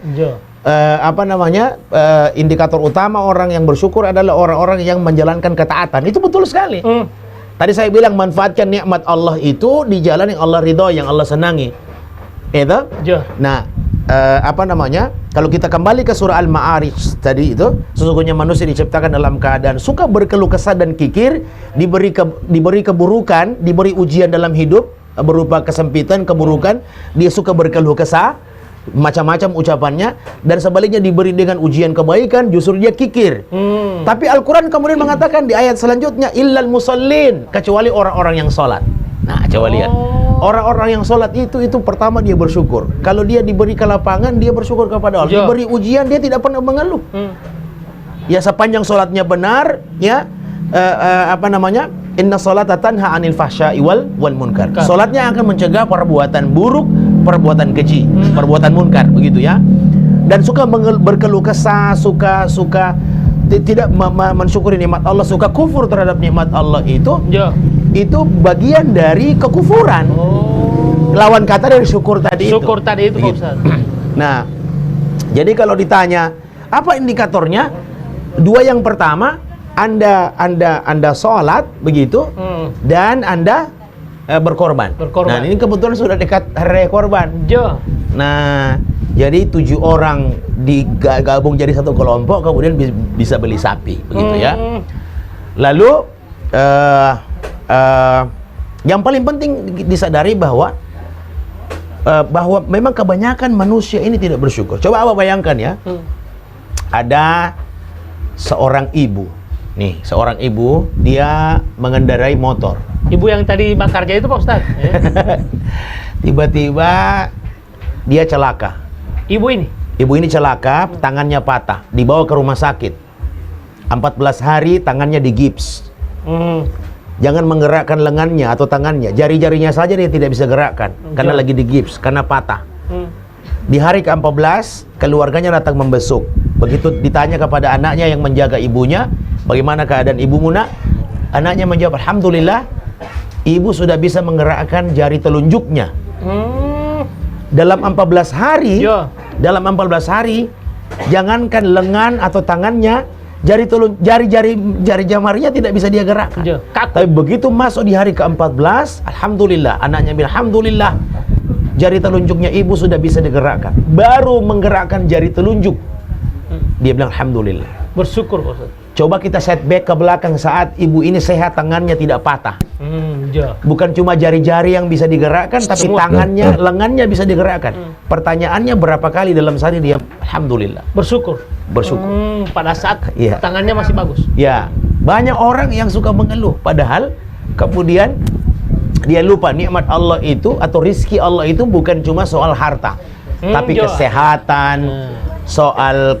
indikator utama orang yang bersyukur adalah orang-orang yang menjalankan ketaatan. Itu betul sekali. Tadi saya bilang manfaatkan nikmat Allah itu di jalan yang Allah ridhoi, yang Allah senangi. Itu. Nah, kalau kita kembali ke surah Al-Ma'arij tadi itu, sesungguhnya manusia diciptakan dalam keadaan suka berkeluh kesah dan kikir, diberi keburukan, diberi ujian dalam hidup berupa kesempitan, keburukan, dia suka berkeluh kesah, macam-macam ucapannya, dan sebaliknya diberi dengan ujian kebaikan, justru dia kikir. Tapi Al-Quran kemudian mengatakan di ayat selanjutnya, illal musallin, kecuali orang-orang yang sholat. Nah, coba lihat. Orang-orang yang sholat itu pertama dia bersyukur. Kalau dia diberi kelapangan, dia bersyukur kepada Allah. Diberi ujian, dia tidak pernah mengeluh. Ya, sepanjang sholatnya benar, ya, inna sholata tanha anil fahsya'i wal munkar. Sholatnya akan mencegah perbuatan buruk, perbuatan keji, perbuatan munkar, begitu ya. Dan suka berkeluh kesah, suka tidak mensyukuri nikmat Allah, suka kufur terhadap nikmat Allah itu bagian dari kekufuran. Lawan kata dari syukur tadi itu. Syukur tadi itu, Pak Ustaz. Nah, jadi kalau ditanya apa indikatornya? 2 yang pertama, Anda sholat begitu, dan Anda berkorban. Nah, ini kebetulan sudah dekat hari raya korban. Nah, jadi 7 orang digabung jadi satu kelompok, kemudian bisa beli sapi, begitu ya. Lalu yang paling penting disadari bahwa memang kebanyakan manusia ini tidak bersyukur. Coba Abah bayangkan ya, ada seorang ibu, nih seorang ibu, dia mengendarai motor. Ibu yang tadi bakarnya itu Pak Ustadz. Tiba-tiba dia celaka. Ibu ini celaka, tangannya patah, dibawa ke rumah sakit. 14 hari tangannya digips. Jangan menggerakkan lengannya atau tangannya, jari-jarinya saja dia tidak bisa gerakkan karena lagi digips, karena patah. Di hari ke-14 keluarganya datang membesuk. Begitu ditanya kepada anaknya yang menjaga ibunya, bagaimana keadaan ibumu nak? Anaknya menjawab, alhamdulillah, ibu sudah bisa menggerakkan jari telunjuknya. Dalam 14 hari, jangankan lengan atau tangannya, jari jemarinya tidak bisa dia gerakkan. Tapi begitu masuk di hari ke-14, alhamdulillah, anaknya bilang, alhamdulillah, jari telunjuknya ibu sudah bisa digerakkan. Baru menggerakkan jari telunjuk, dia bilang alhamdulillah. Bersyukur Pak Ustaz. Coba kita setback ke belakang saat ibu ini sehat, tangannya tidak patah. Bukan cuma jari-jari yang bisa digerakkan, tapi tangannya, lengannya bisa digerakkan. Pertanyaannya, berapa kali dalam sehari dia alhamdulillah bersyukur? Pada saat tangannya masih bagus. Ya, banyak orang yang suka mengeluh, padahal kemudian dia lupa nikmat Allah itu atau rizki Allah itu bukan cuma soal harta, tapi kesehatan, soal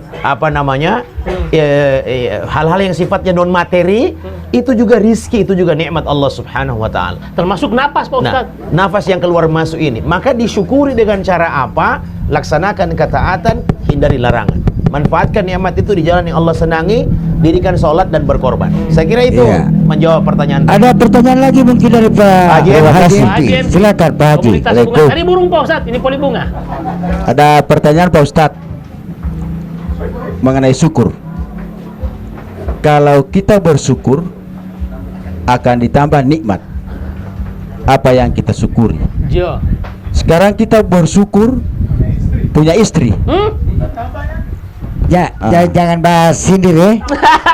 hal-hal yang sifatnya non materi, itu juga rizki, itu juga nikmat Allah Subhanahu wa taala. Termasuk napas Pak Ustaz. Nafas yang keluar masuk ini, maka disyukuri dengan cara apa? Laksanakan ketaatan, hindari larangan. Manfaatkan nikmat itu di jalan yang Allah senangi, dirikan sholat dan berkorban. Saya kira itu menjawab pertanyaan. Ada pertanyaan lagi mungkin dari Pak Haji. Silakan Pak Haji. Tadi burung Pak Ustaz, ini poli bunga. Ada pertanyaan Pak Ustaz mengenai syukur. Kalau kita bersyukur akan ditambah nikmat. Apa yang kita syukuri? Sekarang kita bersyukur punya istri. Jangan bahas sindir ya.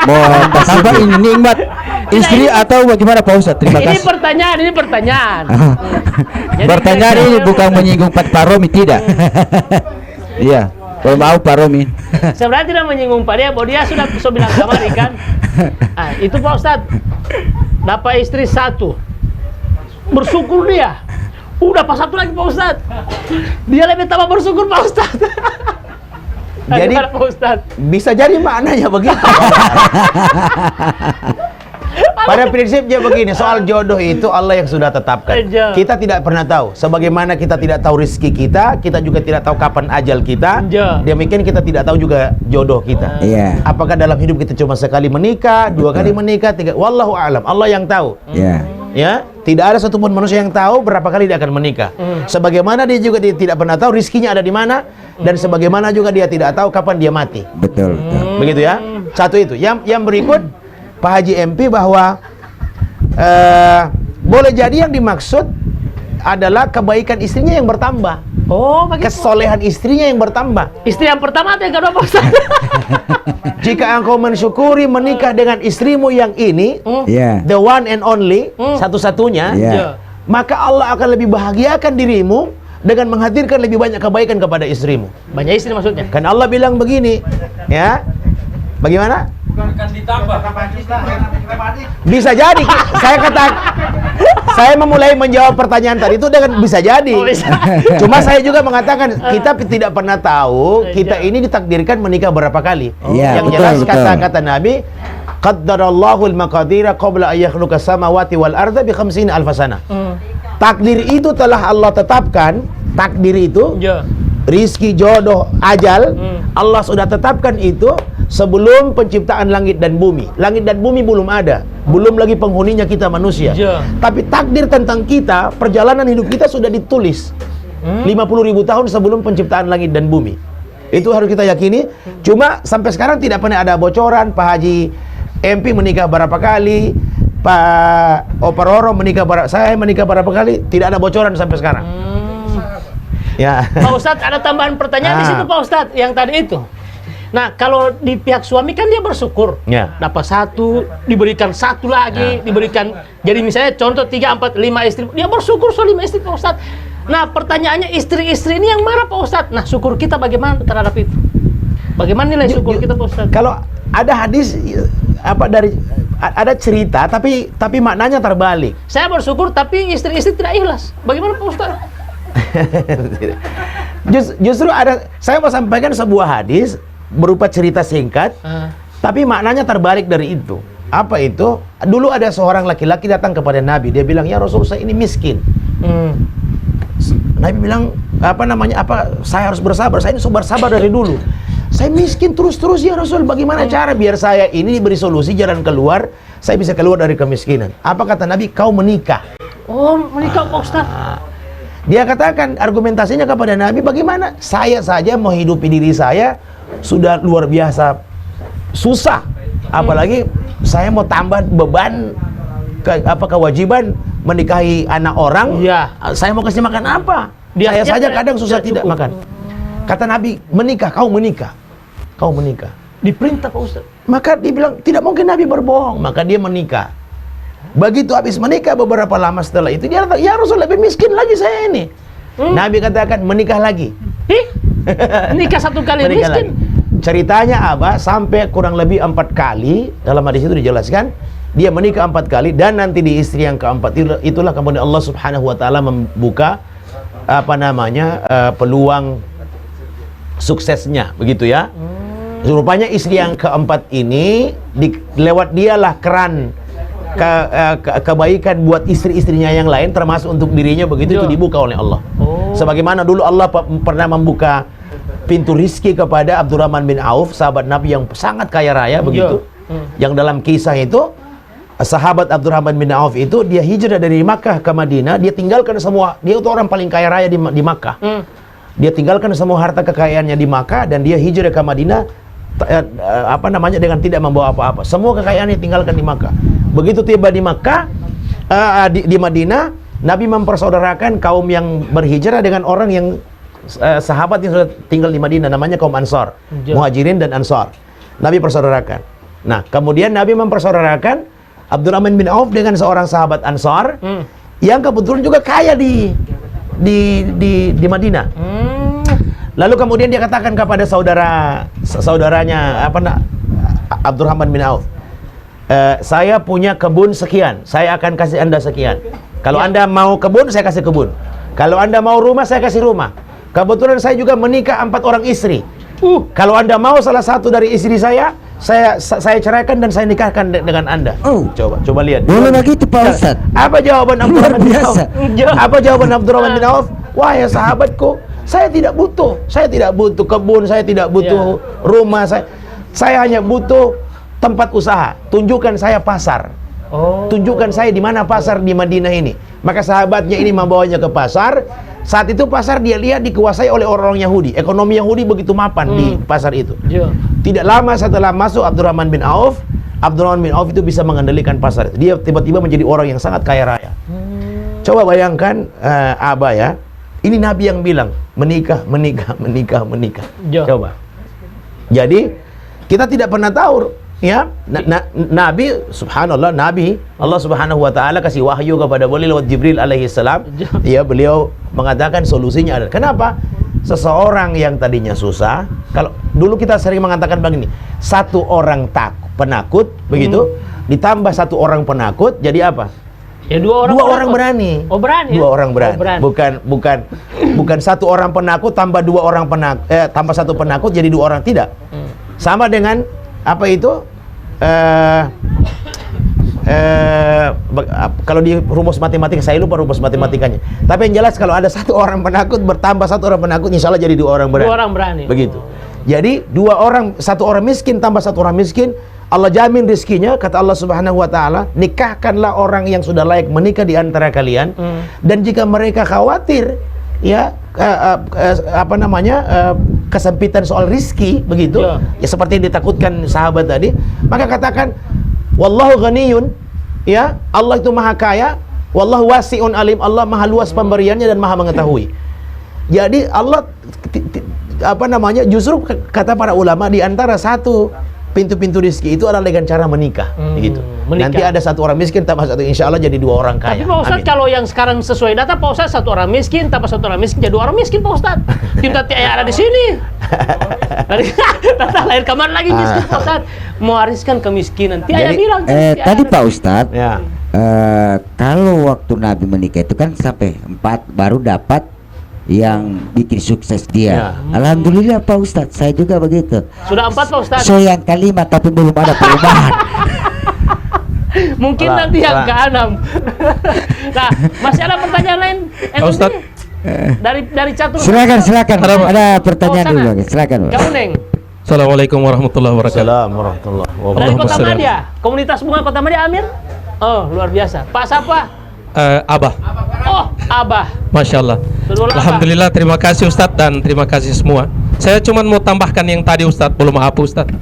Mau tambah ini nikmat istri atau bagaimana Pak Ustaz? Terima kasih. Ini pertanyaan. Pertanyaan ini bukan menyinggung Pak Romi, tidak. Iya, kalau mau Pak Romi. Sebenarnya tidak menyinggung Pak dia, bahwa dia sudah bilang kamari kan. Itu Pak Ustaz, dapat istri 1, bersyukur dia. Udah pas 1 lagi Pak Ustaz, dia lebih tambah bersyukur Pak Ustaz. Jadi bisa jadi maknanya begitu. Pada prinsipnya begini, soal jodoh itu Allah yang sudah tetapkan. Kita tidak pernah tahu. Sebagaimana kita tidak tahu rezeki kita juga tidak tahu kapan ajal kita. Demikian kita tidak tahu juga jodoh kita. Apakah dalam hidup kita cuma sekali menikah, 2 kali menikah, 3? Wallahu a'lam. Allah yang tahu. Ya, tidak ada satupun manusia yang tahu berapa kali dia akan menikah. Sebagaimana dia juga tidak pernah tahu rizkinya ada di mana, dan sebagaimana juga dia tidak tahu kapan dia mati. Betul. Begitu ya. Satu itu. Yang berikut Pak Haji MP bahwa boleh jadi yang dimaksud adalah kebaikan istrinya yang bertambah. Kesolehan istrinya yang bertambah. Istri yang pertama atau yang kedua Pak Ustaz? Jika engkau mensyukuri menikah dengan istrimu yang ini, the one and only, satu-satunya, maka Allah akan lebih bahagiakan dirimu dengan menghadirkan lebih banyak kebaikan kepada istrimu. Banyak istri maksudnya? Kan Allah bilang begini, ya. Bagaimana? Akan ditambah. Bisa jadi. Saya memulai menjawab pertanyaan tadi itu dengan bisa jadi. Cuma saya juga mengatakan kita tidak pernah tahu kita ini ditakdirkan menikah berapa kali. Yang jelas kata-kata Nabi, qaddarallahu al-maqadira qabla an yakhluqa samawati wal arda bi 50,000 sana. Takdir itu telah Allah tetapkan, takdir itu, rizki, jodoh, ajal, Allah sudah tetapkan itu sebelum penciptaan langit dan bumi. Langit dan bumi belum ada, belum lagi penghuninya kita manusia. Tapi takdir tentang kita, perjalanan hidup kita sudah ditulis 50.000 tahun sebelum penciptaan langit dan bumi. Itu harus kita yakini. Cuma sampai sekarang tidak pernah ada bocoran Pak Haji MP menikah berapa kali, Pak Oparoro menikah saya menikah berapa kali, tidak ada bocoran sampai sekarang. Ya. Pak Ustadz, ada tambahan pertanyaan di situ Pak Ustadz yang tadi itu. Nah, kalau di pihak suami kan dia bersyukur, dapat satu, diberikan satu lagi, diberikan. Jadi misalnya contoh 3, 4, 5 istri, dia bersyukur soal 5 istri Pak Ustadz. Nah, pertanyaannya istri-istri ini yang marah Pak Ustadz. Nah, syukur kita bagaimana terhadap itu? Bagaimana nilai syukur kita Pak Ustadz? Kalau ada hadis ada cerita tapi maknanya terbalik. Saya bersyukur tapi istri-istri tidak ikhlas. Bagaimana Pak Ustadz? Justru saya mau sampaikan sebuah hadis berupa cerita singkat, tapi maknanya terbalik dari itu. Apa itu? Dulu ada seorang laki-laki datang kepada Nabi. Dia bilang, ya Rasul, saya ini miskin. Nabi bilang, saya harus bersabar. Saya ini bersabar dari dulu. Saya miskin terus ya Rasul. Bagaimana cara biar saya ini diberi solusi, jalan keluar, saya bisa keluar dari kemiskinan? Apa kata Nabi? Kau menikah. Oh, menikah Pak Ustaz. Dia katakan argumentasinya kepada Nabi, bagaimana? Saya saja mau hidupi diri saya sudah luar biasa susah, apalagi saya mau tambah beban kewajiban menikahi anak orang. Saya mau kasih makan apa? Saya saja kadang susah tidak makan. Kata Nabi, kau menikah. Diperintah Pak Ustaz. Maka dibilang tidak mungkin Nabi berbohong, maka dia menikah. Begitu habis menikah, beberapa lama setelah itu dia kata, ya Rasul, lebih miskin lagi saya ini. Nabi katakan, menikah lagi. Nikah satu kali miskin. Ceritanya sampai kurang lebih 4 kali. Dalam hadis itu dijelaskan dia menikah 4 kali, dan nanti di istri yang keempat itulah kemudian Allah Subhanahu wa taala membuka peluang suksesnya, begitu ya. Rupanya istri yang keempat ini lewat dialah keran kebaikan buat istri-istrinya yang lain, termasuk untuk dirinya, begitu itu dibuka oleh Allah. Sebagaimana dulu Allah pernah membuka pintu rizki kepada Abdurrahman bin Auf, sahabat Nabi yang sangat kaya raya, begitu. Yang dalam kisah itu, sahabat Abdurrahman bin Auf itu dia hijrah dari Makkah ke Madinah, dia tinggalkan semua, dia itu orang paling kaya raya di Makkah. Dia tinggalkan semua harta kekayaannya di Makkah dan dia hijrah ke Madinah dengan tidak membawa apa-apa. Semua kekayaannya tinggalkan di Makkah. Begitu tiba di Makkah, di Madinah, Nabi mempersaudarakan kaum yang berhijrah dengan orang yang sahabat yang sudah tinggal di Madinah, namanya kaum Ansar, Muhajirin dan Ansar. Nabi persaudarakan. Nah, kemudian Nabi mempersaudarakan Abdurrahman bin Auf dengan seorang sahabat Ansar yang kebetulan juga kaya di Madinah. Lalu kemudian dia katakan kepada saudaranya Abdurrahman bin Auf, saya punya kebun sekian, saya akan kasih Anda sekian. Kalau Anda mau kebun, saya kasih kebun. Kalau Anda mau rumah, saya kasih rumah. Kebetulan saya juga menikah 4 orang istri. Kalau Anda mau salah satu dari istri saya ceraikan dan saya nikahkan dengan Anda. Coba lihat. Boleh begitu Pak Ustaz. Apa jawaban Abdurrahman bin Auf? Apa jawaban Abdurrahman bin Auf? Wahai sahabatku, saya tidak butuh kebun, saya tidak butuh rumah, saya hanya butuh tempat usaha. Tunjukkan saya pasar. Tunjukkan saya di mana pasar di Madinah ini. Maka sahabatnya ini membawanya ke pasar. Saat itu pasar dia lihat dikuasai oleh orang-orang Yahudi. Ekonomi Yahudi begitu mapan di pasar itu. Tidak lama setelah masuk Abdurrahman bin Auf itu bisa mengendalikan pasar itu. Dia tiba-tiba menjadi orang yang sangat kaya raya. Coba bayangkan ya. Ini Nabi yang bilang menikah. Coba. Jadi kita tidak pernah tahu ya, Nabi, subhanallah, Allah Subhanahu wa taala kasih wahyu kepada beliau lewat Jibril alaihi salam. Ya, beliau mengatakan solusinya ada. Kenapa? Seseorang yang tadinya susah, kalau dulu kita sering mengatakan begini, satu orang penakut, begitu, ditambah satu orang penakut, jadi apa? Ya, dua orang berani. Berani. Dua orang berani. Bukan satu orang penakut tambah tambah satu penakut jadi 2 orang, tidak. Sama dengan apa itu? Kalau di rumus matematika saya lupa rumus matematikanya. Tapi yang jelas kalau ada 1 orang penakut bertambah 1 orang penakut, insya Allah jadi 2 orang berani. 2 orang berani. Begitu. Jadi 1 orang miskin tambah 1 orang miskin, Allah jamin rizkinya. Kata Allah Subhanahu wa taala, nikahkanlah orang yang sudah layak menikah di antara kalian. Dan jika mereka khawatir ya kesempitan soal rizki, begitu ya seperti yang ditakutkan sahabat tadi, maka katakan wallahu ghaniyun, Ya, Allah itu maha kaya, wallahu wasi'un alim, Allah maha luas pemberiannya dan maha mengetahui. Jadi Allah justru kata para ulama di antara satu pintu-pintu rezeki itu adalah dengan cara menikah, gitu. Nanti ada satu orang miskin tambah satu, insya Allah jadi 2 orang kaya. Tapi Pak Ustadz, kalau yang sekarang sesuai data Pak Ustadz, 1 orang miskin tambah 1 orang miskin jadi 2 orang miskin Pak Ustadz. Tim tadi ada di sini. Data lahir kamar lagi miskin Pak Ustadz. Mewariskan kemiskinan. Tiada bilang. Tadi Pak Ustadz, ya. Kalau waktu Nabi menikah itu kan sampai 4 baru dapat yang bikin sukses dia. Alhamdulillah Pak Ustadz, saya juga begitu. Sudah 4 Pak Ustadz. So yang kelima tapi belum ada perubahan. Mungkin nanti yang ke-6. Nah, masih ada pertanyaan lain? Pak Ustadz. Dari catur. Silakan. Ada pertanyaan dulu. Silakan. Kamu Neng. Assalamualaikum warahmatullahi wabarakatuh. Assalamualaikum warahmatullahi wabarakatuh. Dari Kota Madia, komunitas bunga Kota Madia, Amir. Oh, luar biasa. Pak siapa? Abah. Oh, Abah. Masya Allah. Alhamdulillah, terima kasih Ustadz dan terima kasih semua. Saya cuma mau tambahkan yang tadi Ustadz, belum apa Ustadz.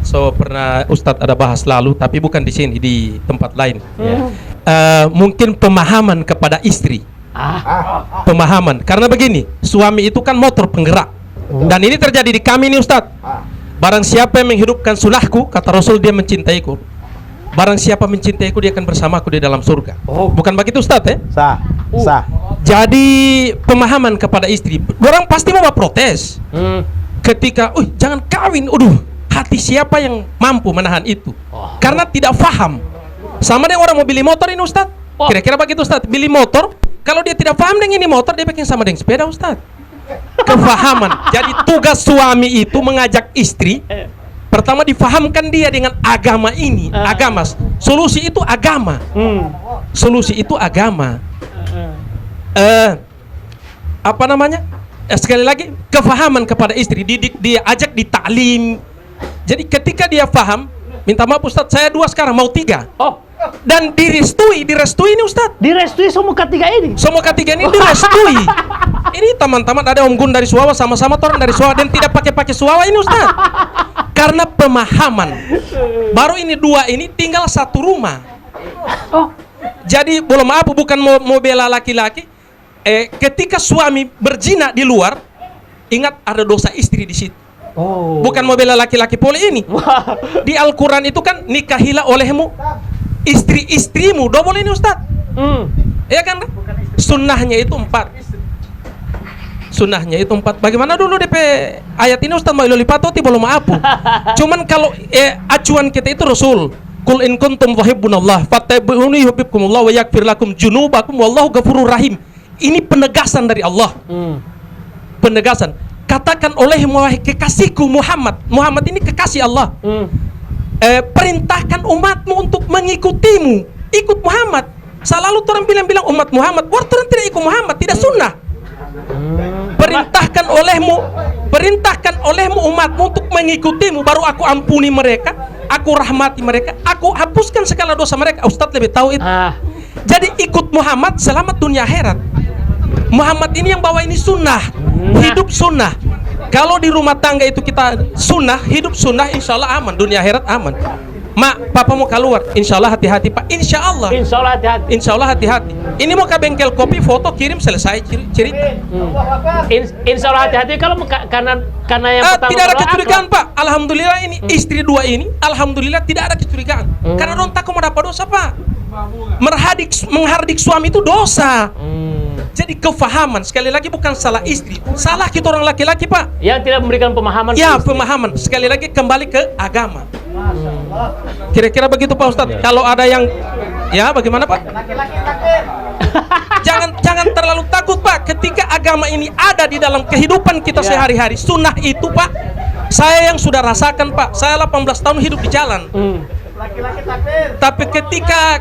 So pernah Ustadz ada bahas lalu, tapi bukan di sini, di tempat lain. Mungkin pemahaman kepada istri. Pemahaman, karena begini, suami itu kan motor penggerak. Dan ini terjadi di kami ini Ustadz. Barang siapa yang menghidupkan sunahku, kata Rasul, dia mencintaiku. Barang siapa mencintaiku, dia akan bersamaku di dalam surga. Bukan begitu Ustadz ya? Sah. Jadi pemahaman kepada istri. Orang pasti mau protes ketika, jangan kawin. Hati siapa yang mampu menahan itu? Karena tidak faham. Sama dengan orang mau beli motor ini Ustadz. Kira-kira begitu Ustadz. Beli motor, kalau dia tidak paham dengan ini motor, dia bikin sama dengan sepeda Ustadz. Kefahaman. Jadi tugas suami itu mengajak istri, pertama difahamkan dia dengan agama ini. Agama. Solusi itu agama. Solusi itu agama. Sekali lagi, kefahaman kepada istri, dia ajak di taklim. Jadi ketika dia faham, minta maaf Ustadz, saya 2 sekarang mau 3. Dan direstui ini Ustadz. Direstui semua ketiga ini. Semua ketiga ini direstui. Ini teman-teman ada Om Gun dari Suawa, sama-sama orang dari Suawa dan tidak pakai Suawa ini Ustadz. Karena pemahaman. Baru ini 2 ini tinggal satu rumah. Jadi boleh maaf, bukan mau bela laki-laki. Ketika suami berzina di luar, ingat ada dosa istri di situ. Bukan mau bela laki-laki poli ini. Di Al-Quran itu kan, nikahilah olehmu istri-istrimu, double ini Ustadz. Ya kan? Sunnahnya itu 4. Sunnahnya itu 4. Bagaimana dulu DP ayat ini Ustadz mau lipatoti belum apa? Cuman kalau acuan kita itu Rasul. Qul in kuntum tuhibbunallah fattabi'uni yuhibbukumullah wa yaghfir lakum dzunubakum wallahu ghafurur rahim. Ini penegasan dari Allah. Penegasan. Katakan olehmu wahai kekasihku Muhammad. Muhammad ini kekasih Allah. Perintahkan umatmu untuk mengikutimu. Ikut Muhammad. Selalu orang bilang umat Muhammad. Orang tidak ikut Muhammad, tidak sunnah. Perintahkan olehmu umatmu untuk mengikutimu, baru aku ampuni mereka, aku rahmati mereka, aku hapuskan segala dosa mereka. Ustadz lebih tahu itu. Jadi ikut Muhammad selamat dunia akhirat. Muhammad ini yang bawa ini sunnah, hidup sunnah. Kalau di rumah tangga itu kita sunnah, hidup sunnah, insya Allah aman, dunia akhirat aman. Mak, papa mau keluar, insya Allah hati-hati Pak, insya Allah. Insya Allah hati-hati. Insya Allah hati-hati. Ini mau ke bengkel kopi, foto kirim, selesai cerita. Insya Allah hati-hati kalau karena yang pertama. Tidak ada kecurigaan Pak. Alhamdulillah ini istri 2 ini, alhamdulillah tidak ada kecurigaan. Karena orang takut mau dapat dosa Pak. Menghardik suami itu dosa. Jadi kefahaman, sekali lagi bukan salah istri, salah kita orang laki-laki Pak. Yang tidak memberikan pemahaman. Ya pemahaman. Sekali lagi kembali ke agama. Kira-kira begitu Pak Ustadz. Kalau ada yang, ya bagaimana Pak? Jangan terlalu takut Pak. Ketika agama ini ada di dalam kehidupan kita sehari-hari, sunnah itu Pak. Saya yang sudah rasakan Pak. Saya 18 tahun hidup di jalan. Tapi ketika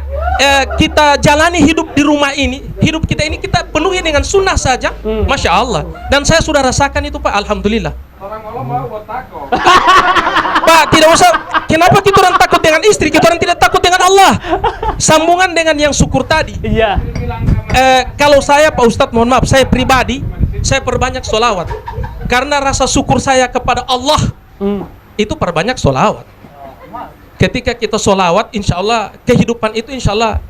kita jalani hidup di rumah ini, hidup kita ini kita penuhi dengan sunnah saja, Masya Allah. Dan saya sudah rasakan itu Pak, alhamdulillah. Pak, tidak usah. Kenapa kita orang takut dengan istri? Kita orang tidak takut dengan Allah. Sambungan dengan yang syukur tadi. Iya. Kalau saya Pak Ustadz, mohon maaf, saya pribadi, saya perbanyak sholawat. Karena rasa syukur saya kepada Allah itu perbanyak sholawat. ketika kita sholawat, insya Allah kehidupan itu insya Allah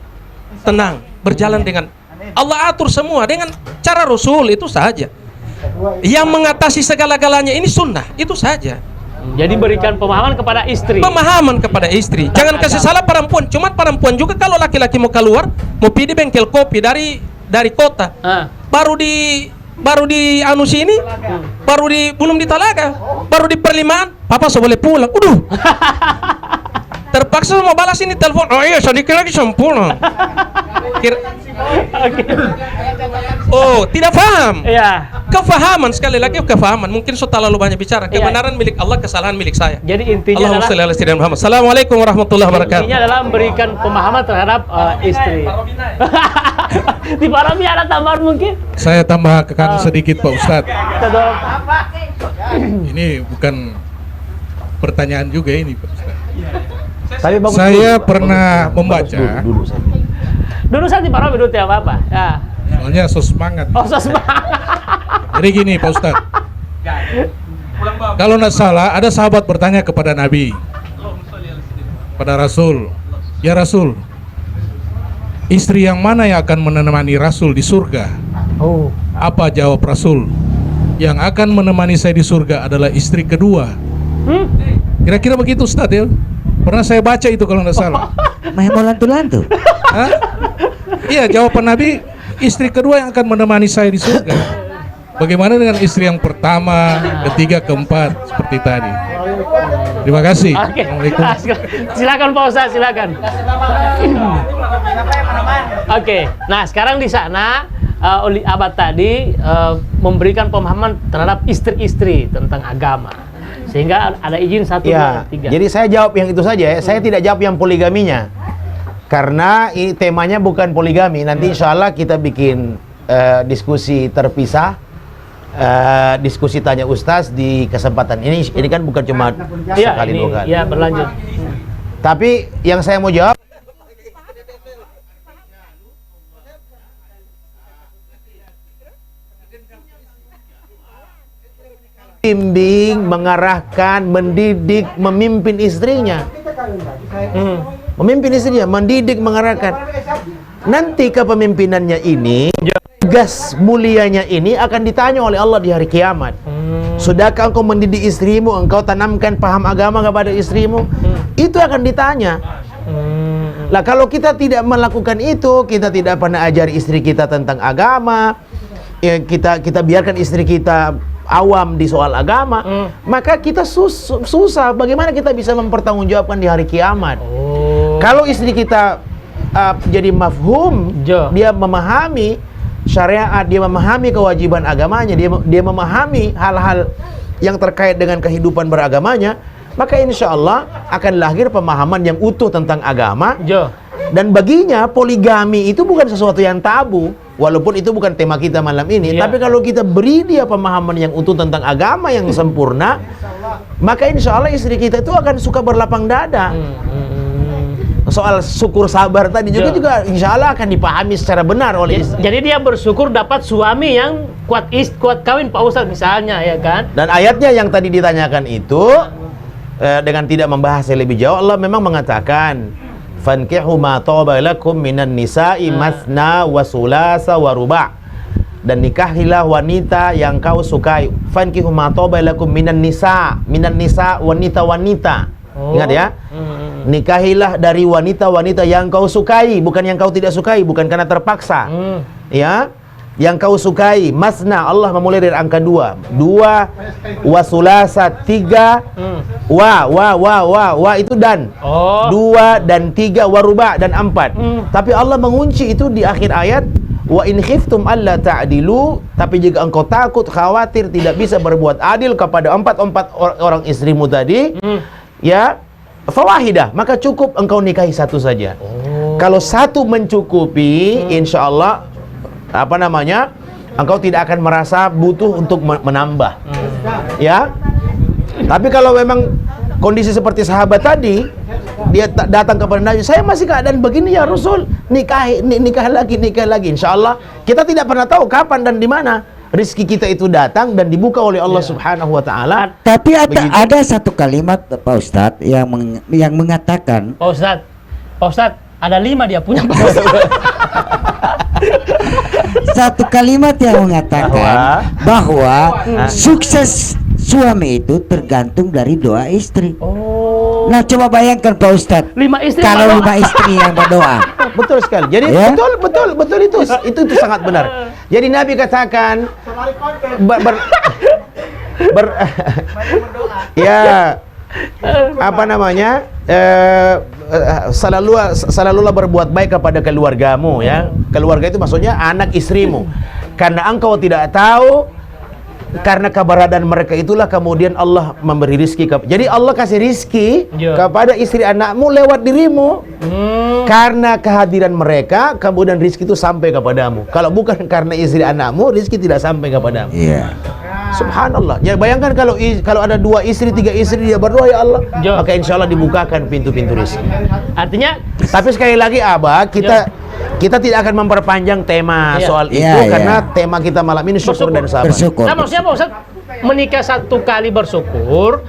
tenang, berjalan dengan Allah atur semua dengan cara Rasul, itu saja. Yang mengatasi segala-galanya ini sunnah, itu saja. Jadi berikan pemahaman kepada istri. Pemahaman kepada istri. Jangan kasih salah perempuan. Cuma perempuan juga kalau laki-laki mau keluar, mau pergi di bengkel kopi dari kota, baru di anu sini, belum di Talaga, baru di perlimaan, papa boleh pulang. Terpaksa mau balas ini telepon. Oh iya, sedikit lagi sempurna. Oh, tidak paham. Iya. Kefahaman, sekali lagi kefahaman. Mungkin so terlalu banyak bicara. Kebenaran milik Allah, kesalahan milik saya. Jadi intinya Allahumma shalli ala sayyidina Muhammad. Assalamualaikum warahmatullahi wabarakatuh. Intinya adalah memberikan pemahaman terhadap istri. Di Pak Robi ada tambahan mungkin? Saya tambahkan sedikit Pak Ustadz. Ini bukan pertanyaan juga ini Pak Ustadz. Saya pernah membaca. Dulu saya di Pak Robi dulu tiap apa? Ya. Soalnya so semangat. Oh, so semangat. Jadi gini Pak Ustadz. Kalau tidak salah ada sahabat bertanya kepada Nabi, pada Rasul, ya Rasul, istri yang mana yang akan menemani Rasul di surga? Oh. Apa jawab Rasul? Yang akan menemani saya di surga adalah istri kedua. Kira-kira begitu Ustadz ya? Pernah saya baca itu kalau tidak salah. Main lantu-lantu. Iya, jawaban Nabi, istri kedua yang akan menemani saya di surga. Bagaimana dengan istri yang pertama, ketiga, keempat seperti tadi? Terima kasih. Assalamualaikum. Silakan Pak Ustaz, silakan. Oke, nah sekarang di sana Uli Abad tadi memberikan pemahaman terhadap istri-istri tentang agama. Sehingga ada izin 1, 2, 3. Jadi saya jawab yang itu saja ya. Saya tidak jawab yang poligaminya. Karena ini temanya bukan poligami. Nanti insya Allah kita bikin diskusi terpisah, diskusi tanya Ustaz di kesempatan ini. Ini kan bukan cuma sekali dua kali. Iya, berlanjut. Tapi yang saya mau jawab, bimbing, mengarahkan, mendidik, memimpin istrinya. Memimpin istrinya, mendidik, mengarahkan. Nanti kepemimpinannya ini, tugas mulianya ini akan ditanya oleh Allah di hari kiamat. Sudahkah engkau mendidik istrimu, engkau tanamkan paham agama kepada istrimu? Itu akan ditanya. Lah kalau kita tidak melakukan itu, kita tidak pernah ajari istri kita tentang agama, ya kita biarkan istri kita awam di soal agama, maka kita susah. Bagaimana kita bisa mempertanggungjawabkan di hari kiamat? Kalau istri kita jadi mafhum, dia memahami syariat, dia memahami kewajiban agamanya, dia memahami hal-hal yang terkait dengan kehidupan beragamanya, maka insya Allah akan lahir pemahaman yang utuh tentang agama. Dan baginya poligami itu bukan sesuatu yang tabu. Walaupun itu bukan tema kita malam ini, tapi kalau kita beri dia pemahaman yang utuh tentang agama yang sempurna, maka insya Allah istri kita itu akan suka berlapang dada. Soal syukur sabar tadi juga insya Allah akan dipahami secara benar oleh istri. Jadi dia bersyukur dapat suami yang kuat kawin Pak Ustadz misalnya, ya kan? Dan ayatnya yang tadi ditanyakan itu dengan tidak membahas lebih jauh, Allah memang mengatakan, fankihu ma taba lakum minan nisa'i masna wa sulasa wa ruba'. Dan nikahilah wanita yang kau sukai. Fankihu ma taba lakum minan nisa, wanita. Ingat ya. Nikahilah dari wanita-wanita yang kau sukai, bukan yang kau tidak sukai, bukan karena terpaksa. Ya. Yang kau sukai. Masna, Allah memulai dari angka 2, wa sulasa 3, wa itu dan 2 dan 3, waruba dan 4. Tapi Allah mengunci itu di akhir ayat, wa in khiftum alla ta'dilu, tapi jika engkau takut, khawatir tidak bisa berbuat adil kepada empat orang istrimu tadi, ya fawahidah, maka cukup engkau nikahi satu saja. Kalau satu mencukupi, insya Allah engkau tidak akan merasa butuh untuk menambah. Ya. Tapi kalau memang kondisi seperti sahabat tadi, dia datang kepada Nabi, saya masih keadaan begini ya Rasul, nikah lagi. Insya Allah kita tidak pernah tahu kapan dan di mana. rizki kita itu datang dan dibuka oleh Allah Subhanahu wa taala. Tapi ada satu kalimat Pak Ustadz yang mengatakan, Pak Ustadz, ada 5 dia punya Pak Ustadz. Satu kalimat yang mengatakan bahwa sukses suami itu tergantung dari doa istri. Nah, coba bayangkan Pak Ustadz, 5 istri kalau 5 istri yang berdoa. Betul sekali. Jadi Ya? betul itu sangat benar. Jadi Nabi katakan ya apa namanya? Selalulah berbuat baik kepada keluargamu ya. Keluarga itu maksudnya anak istrimu. Karena engkau tidak tahu, karena keberadaan mereka itulah kemudian Allah memberi rizki. Jadi Allah kasih rizki kepada istri anakmu lewat dirimu. Karena kehadiran mereka kemudian rizki itu sampai kepadamu. Kalau bukan karena istri anakmu, rizki tidak sampai kepadamu. Subhanallah. Ya bayangkan kalau ada 2 istri, 3 istri dia berdoa ya Allah, maka insya Allah dibukakan pintu-pintu rizki. Artinya, tapi sekali lagi Abah, kita tidak akan memperpanjang tema soal itu karena tema kita malam ini syukur dan sabar. Nah, maksudnya Pak Ustadz, menikah 1 kali bersyukur,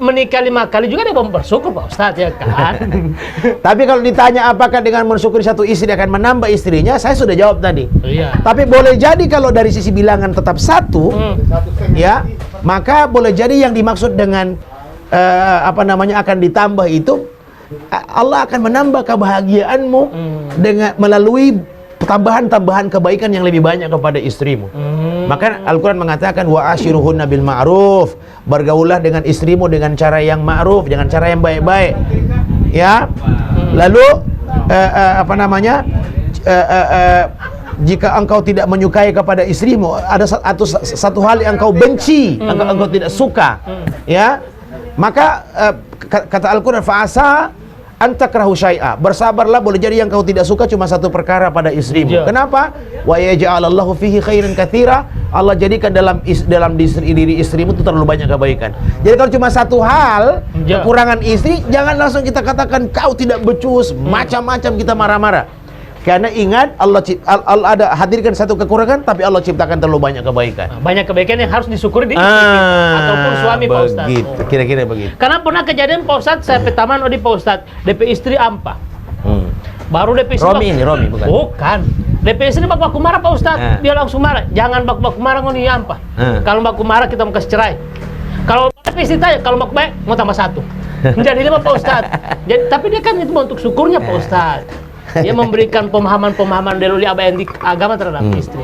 menikah 5 kali juga dia bersyukur Pak Ustadz, ya kan? Tapi kalau ditanya apakah dengan mensyukuri 1 istri akan menambah istrinya, saya sudah jawab tadi. Tapi boleh jadi kalau dari sisi bilangan tetap 1, ya, maka boleh jadi yang dimaksud dengan akan ditambah itu Allah akan menambah kebahagiaanmu dengan melalui tambahan-tambahan kebaikan yang lebih banyak kepada istrimu. Maka Al-Quran mengatakan wa ashiruhunna bil ma'ruf, bergaulah dengan istrimu dengan cara yang ma'ruf, dengan cara yang baik-baik. Ya. Lalu jika engkau tidak menyukai kepada istrimu, ada satu hal yang engkau benci, engkau tidak suka, ya, maka kata Al-Quran fa'asa antakrahu syai'a, bersabarlah, boleh jadi yang kau tidak suka cuma 1 perkara pada istrimu. Kenapa? Wa yaj'alallahu fihi khairan katsira, Allah jadikan dalam diri istrimu itu terlalu banyak kebaikan. Jadi kalau cuma 1 hal kekurangan istri, jangan langsung kita katakan kau tidak becus, macam-macam kita marah-marah. Karena ingat Allah ada hadirkan 1 kekurangan, tapi Allah ciptakan terlalu banyak kebaikan. Banyak kebaikan yang harus disyukuri di istri ataupun suami Pak Ustadz. Begitu, kira-kira begitu. Karena pernah kejadian Pak Ustadz, saya petaman di Pak Ustadz, DP istri ampa. Baru DP istri Romi bukan? Bukan. DP istri baku marah Pak Ustadz, dia langsung marah. Jangan baku marah ngoni ampa. Kalau baku marah kita mau kasih cerai. Kalau DP istri tanya, kalau baku baik mau tambah 1. Menjadi 5 Pak Ustadz. Tapi dia kan itu untuk syukurnya Pak Ustadz. Dia memberikan pemahaman dari agama terhadap istri.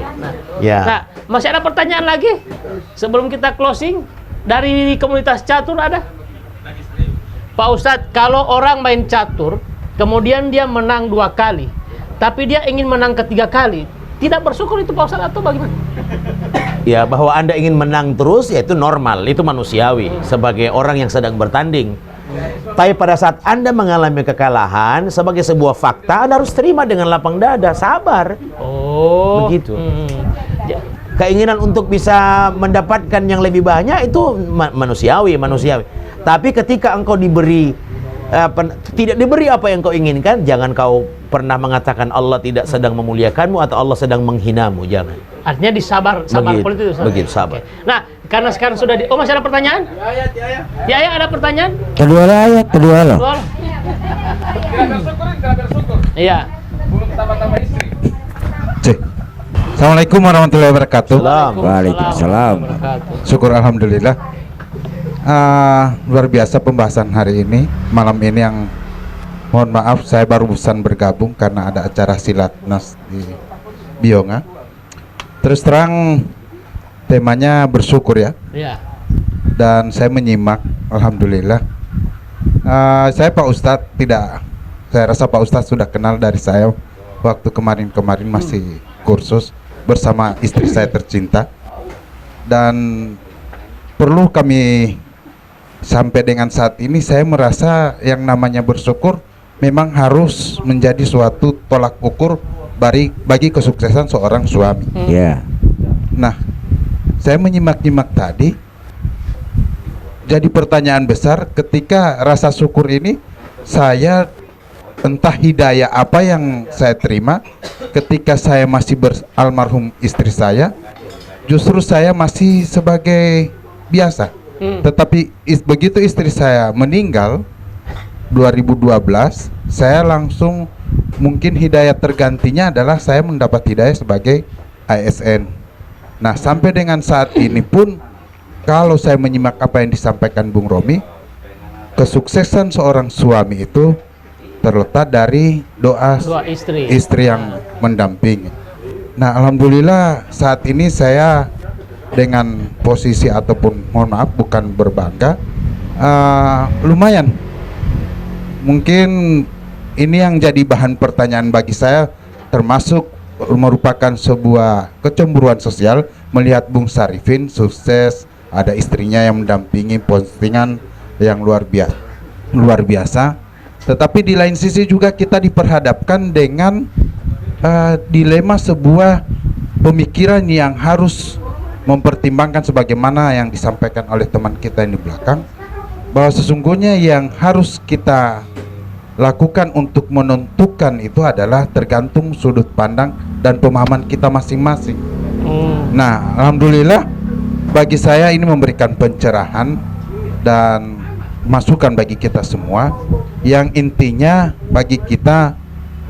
Nah, masih ada pertanyaan lagi sebelum kita closing dari komunitas catur ada? Pak Ustadz, kalau orang main catur kemudian dia menang 2 kali, tapi dia ingin menang ketiga kali, tidak bersyukur itu Pak Ustadz atau bagaimana? Ya, bahwa Anda ingin menang terus ya itu normal, itu manusiawi sebagai orang yang sedang bertanding. Tapi pada saat Anda mengalami kekalahan sebagai sebuah fakta, Anda harus terima dengan lapang dada, sabar. Begitu. Keinginan untuk bisa mendapatkan yang lebih banyak itu manusiawi. Tapi ketika engkau tidak diberi apa yang kau inginkan, jangan kau pernah mengatakan Allah tidak sedang memuliakanmu atau Allah sedang menghinamu, jangan. Artinya disabar politik itu. Begitu, sabar. Nah, karena sekarang sudah masih ada pertanyaan? Ya, ada pertanyaan? Kedua loh. Iya. Belum tambah istri. Assalamualaikum warahmatullahi wabarakatuh. Waalaikumsalam. Syukur alhamdulillah. Luar biasa pembahasan hari ini, malam ini yang mohon maaf saya baru bosan bergabung karena ada acara silatnas di Bionga. Terus terang temanya bersyukur ya. Dan saya menyimak, alhamdulillah. Saya Pak Ustadz saya rasa Pak Ustadz sudah kenal dari saya waktu kemarin masih kursus bersama istri saya tercinta. Dan perlu kami sampai dengan saat ini saya merasa yang namanya bersyukur memang harus menjadi suatu tolak ukur bagi kesuksesan seorang suami. Nah, saya menyimak-nyimak tadi, jadi pertanyaan besar ketika rasa syukur ini, saya entah hidayah apa yang saya terima ketika saya masih almarhum istri saya, justru saya masih sebagai biasa. Tetapi begitu istri saya meninggal 2012, saya langsung mungkin hidayah tergantinya adalah saya mendapat hidayah sebagai ASN. Nah, sampai dengan saat ini pun kalau saya menyimak apa yang disampaikan Bung Romi, kesuksesan seorang suami itu terletak dari doa istri yang mendampingi. Nah, alhamdulillah saat ini saya dengan posisi ataupun mohon maaf bukan berbangga, lumayan. Mungkin ini yang jadi bahan pertanyaan bagi saya, termasuk merupakan sebuah kecemburuan sosial melihat Bung Sarifin sukses, ada istrinya yang mendampingi, postingan yang luar biasa. Tetapi di lain sisi juga kita diperhadapkan dengan dilema sebuah pemikiran yang harus mempertimbangkan sebagaimana yang disampaikan oleh teman kita yang di belakang, bahwa sesungguhnya yang harus kita lakukan untuk menentukan itu adalah tergantung sudut pandang dan pemahaman kita masing-masing. Nah, alhamdulillah bagi saya ini memberikan pencerahan dan masukan bagi kita semua, yang intinya bagi kita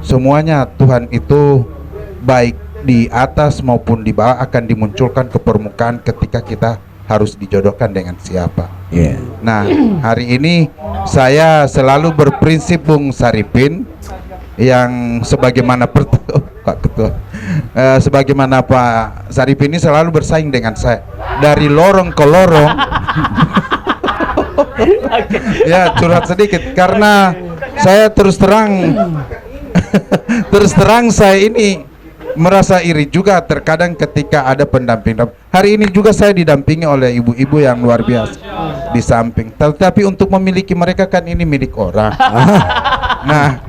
semuanya Tuhan itu baik di atas maupun di bawah akan dimunculkan ke permukaan ketika kita harus dijodohkan dengan siapa. Nah, hari ini saya selalu berprinsip Bung Sarifin yang sebagaimana Pak Ketua, sebagaimana Pak Sarifin ini selalu bersaing dengan saya dari lorong ke lorong. Ya, curhat sedikit karena saya terus terang saya ini merasa iri juga terkadang ketika ada pendamping. Hari ini juga saya didampingi oleh ibu-ibu yang luar biasa di samping. Tetapi untuk memiliki mereka kan ini milik orang. Nah,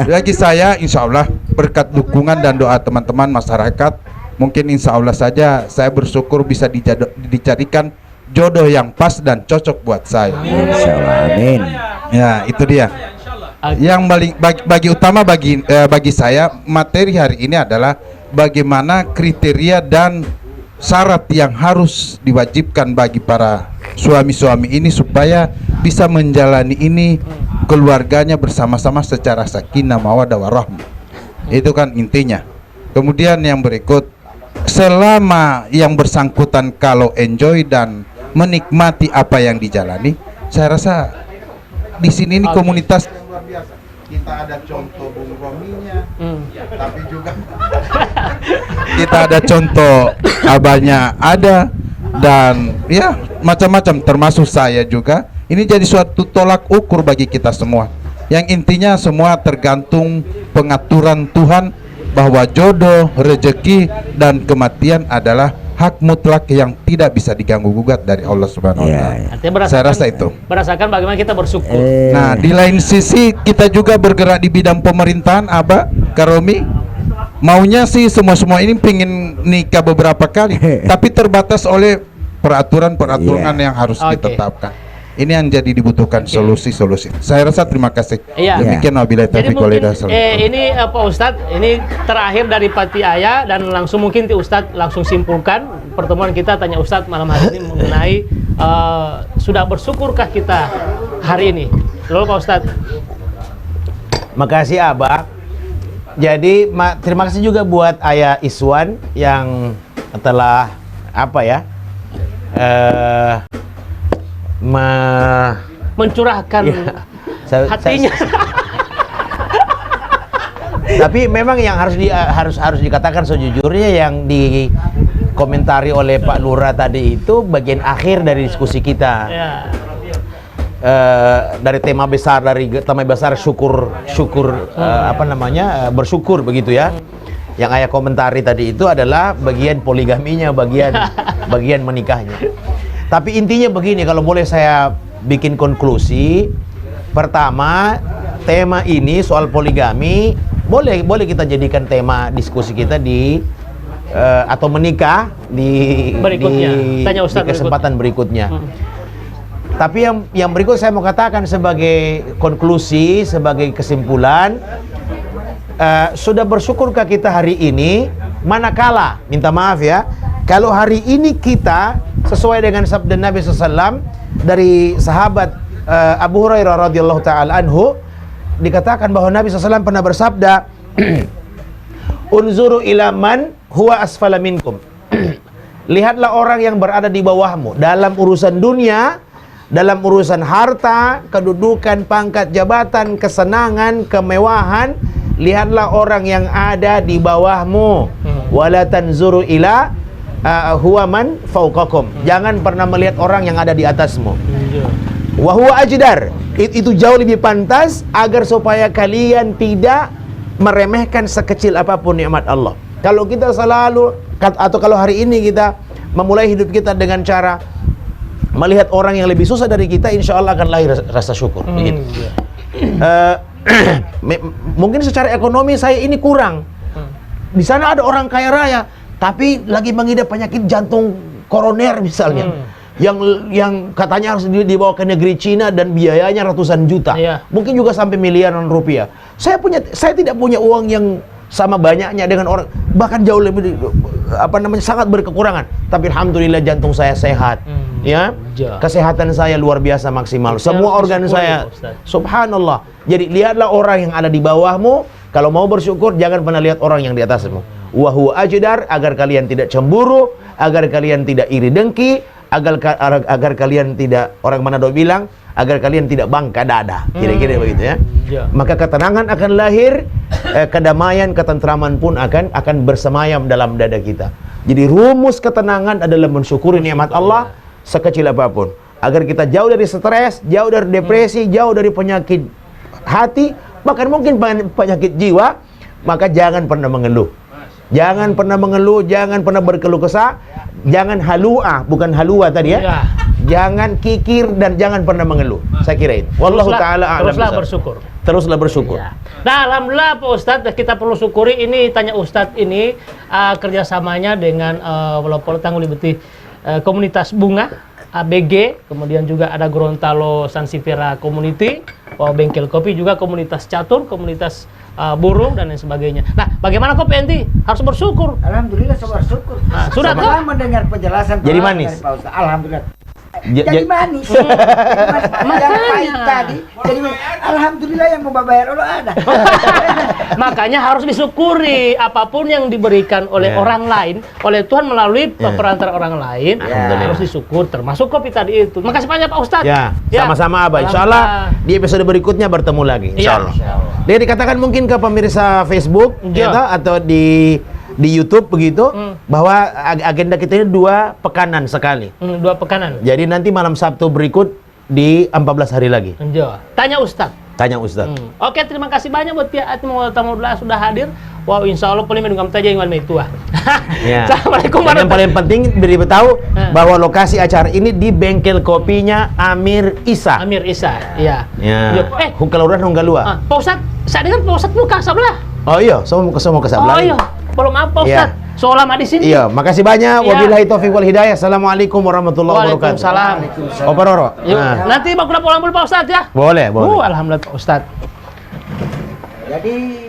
bagi saya insya Allah berkat dukungan dan doa teman-teman masyarakat, mungkin insya Allah saja saya bersyukur bisa dicarikan jodoh yang pas dan cocok buat saya. Amin. Ya, itu dia. Yang bagi utama bagi saya materi hari ini adalah bagaimana kriteria dan syarat yang harus diwajibkan bagi para suami-suami ini supaya bisa menjalani ini keluarganya bersama-sama secara sakinah mawaddah warahmah. Itu kan intinya. Kemudian yang berikut, selama yang bersangkutan kalau enjoy dan menikmati apa yang dijalani, saya rasa di sini ini komunitas luar biasa. Kita ada contoh Bung Rominya, tapi juga kita ada contoh abahnya ada, dan ya macam-macam termasuk saya juga. Ini jadi suatu tolak ukur bagi kita semua. Yang intinya semua tergantung pengaturan Tuhan bahwa jodoh, rezeki dan kematian adalah hak mutlak yang tidak bisa diganggu gugat dari Allah Subhanahu wa taala. Saya rasa itu. Berdasarkan bagaimana kita bersyukur. Nah, di lain sisi kita juga bergerak di bidang pemerintahan, Abah, Karomi. Maunya sih semua ini pingin nikah beberapa kali, tapi terbatas oleh peraturan-peraturan yang harus ditetapkan. Ini yang jadi dibutuhkan solusi-solusi. Saya rasa terima kasih. Demikian wabillahi taufiq wal hidayah. Ini Pak Ustadz, ini terakhir dari Pati Ayah dan langsung mungkin Ustadz langsung simpulkan pertemuan kita tanya Ustadz malam hari ini mengenai sudah bersyukurkah kita hari ini? Lalu Pak Ustadz. Makasih Abah. Jadi terima kasih juga buat Ayah Iswan yang telah mencurahkan hatinya. Tapi memang yang harus dikatakan sejujurnya yang dikomentari oleh Pak Lurah tadi itu bagian akhir dari diskusi kita. Dari tema besar bersyukur begitu ya. Yang Ayah komentari tadi itu adalah bagian poligaminya, bagian menikahnya. Tapi intinya begini, kalau boleh saya bikin konklusi. Pertama, tema ini soal poligami boleh kita jadikan tema diskusi kita atau menikah di kesempatan berikutnya. Tapi yang berikut saya mau katakan sebagai konklusi, sebagai kesimpulan, sudah bersyukurkah kita hari ini manakala, minta maaf ya, kalau hari ini kita sesuai dengan sabda Nabi SAW dari sahabat Abu Hurairah radhiyallahu taala anhu, dikatakan bahwa Nabi SAW pernah bersabda, unzuru ila man huwa asfala minkum. Lihatlah orang yang berada di bawahmu dalam urusan dunia, dalam urusan harta, kedudukan, pangkat jabatan, kesenangan, kemewahan. Lihatlah orang yang ada di bawahmu. Wala tanzuru ila huwa man fauqakum. Jangan pernah melihat orang yang ada di atasmu. Wa huwa ajdar. Itu jauh lebih pantas agar supaya kalian tidak meremehkan sekecil apapun nikmat Allah. Kalau kita selalu, atau kalau hari ini kita memulai hidup kita dengan cara melihat orang yang lebih susah dari kita, insya Allah akan lahir rasa syukur. Begitu. Mungkin secara ekonomi saya ini kurang. Di sana ada orang kaya raya, tapi lagi mengidap penyakit jantung koroner misalnya. Yang katanya harus dibawa ke negeri Cina dan biayanya ratusan juta, mungkin juga sampai miliaran rupiah. Saya tidak punya uang yang sama banyaknya dengan orang, bahkan jauh lebih sangat berkekurangan. Tapi alhamdulillah jantung saya sehat, kesehatan saya luar biasa maksimal, semua organ saya, subhanallah. Jadi lihatlah orang yang ada di bawahmu. Kalau mau bersyukur jangan pernah lihat orang yang di atasmu. Wa huwa ajdar, agar kalian tidak cemburu, agar kalian tidak iri dengki, agar kalian tidak, orang Manado bilang, agar kalian tidak bangka dada, kira-kira begitu ya. Maka ketenangan akan lahir, kedamaian, ketentraman pun akan bersemayam dalam dada kita. Jadi rumus ketenangan adalah mensyukuri nikmat Allah sekecil apapun, agar kita jauh dari stres, jauh dari depresi, jauh dari penyakit hati, bahkan mungkin penyakit jiwa. Maka jangan pernah mengeluh. Jangan pernah mengeluh, jangan pernah berkeluh kesah, jangan halua, bukan halua tadi ya. Jangan kikir dan jangan pernah mengeluh. Saya kira itu. Wallahu taala a'lam. Teruslah bersyukur. Teruslah bersyukur. Nah, alhamdulillah Pak Ustadz, kita perlu syukuri ini, tanya Ustadz ini kerjasamanya dengan walaupun tanggul lebih komunitas bunga ABG, kemudian juga ada Gorontalo Sansevieria Community, bengkel kopi, juga komunitas catur, komunitas burung dan lain sebagainya. Nah, bagaimana kok PNT? Harus bersyukur. Alhamdulillah saya bersyukur. Nah, sudah setelah mendengar penjelasan jadi manis. dari Pak Ustaz, alhamdulillah. Jadi manis. Yang pahit tadi jadi alhamdulillah, yang mau bayar Allah ada. Makanya harus disyukuri apapun yang diberikan oleh orang lain, oleh Tuhan melalui perantara orang lain, harus disyukur, termasuk kopi tadi itu. Makasih banyak Pak Ustadz. Sama-sama Abah. Insyaallah di episode berikutnya bertemu lagi. Insyaallah. Dia dikatakan mungkin ke pemirsa Facebook atau di YouTube begitu, bahwa agenda kita ini 2 pekanan sekali. 2 pekanan. Jadi nanti malam Sabtu berikut di 14 hari lagi. Tanya Ustadz. Tanya Ustadz. Oke, terima kasih banyak buat pihak tamu sudah hadir. Wow, insya Allah paling mendungam taja yang itu. Assalamualaikum. Yang paling penting beritahu bahwa lokasi acara ini di bengkel kopinya Amir Isa. Amir Isa, iya. Hungkaluran Hunggalua. Pak Ustadz, saya dengar Pak Ustadz muka sebelah. Oh iya, semua ke sebelah. Oh iya. Belum apa Ustaz. So lama di sini. Iya, makasih banyak. Wabillahi taufiq wal hidayah. Assalamualaikum warahmatullahi wabarakatuh. Waalaikumsalam. Opa Roro. Nanti mau pulang dulu Pak Ustaz ya. Boleh. Alhamdulillah Pak Ustaz. Jadi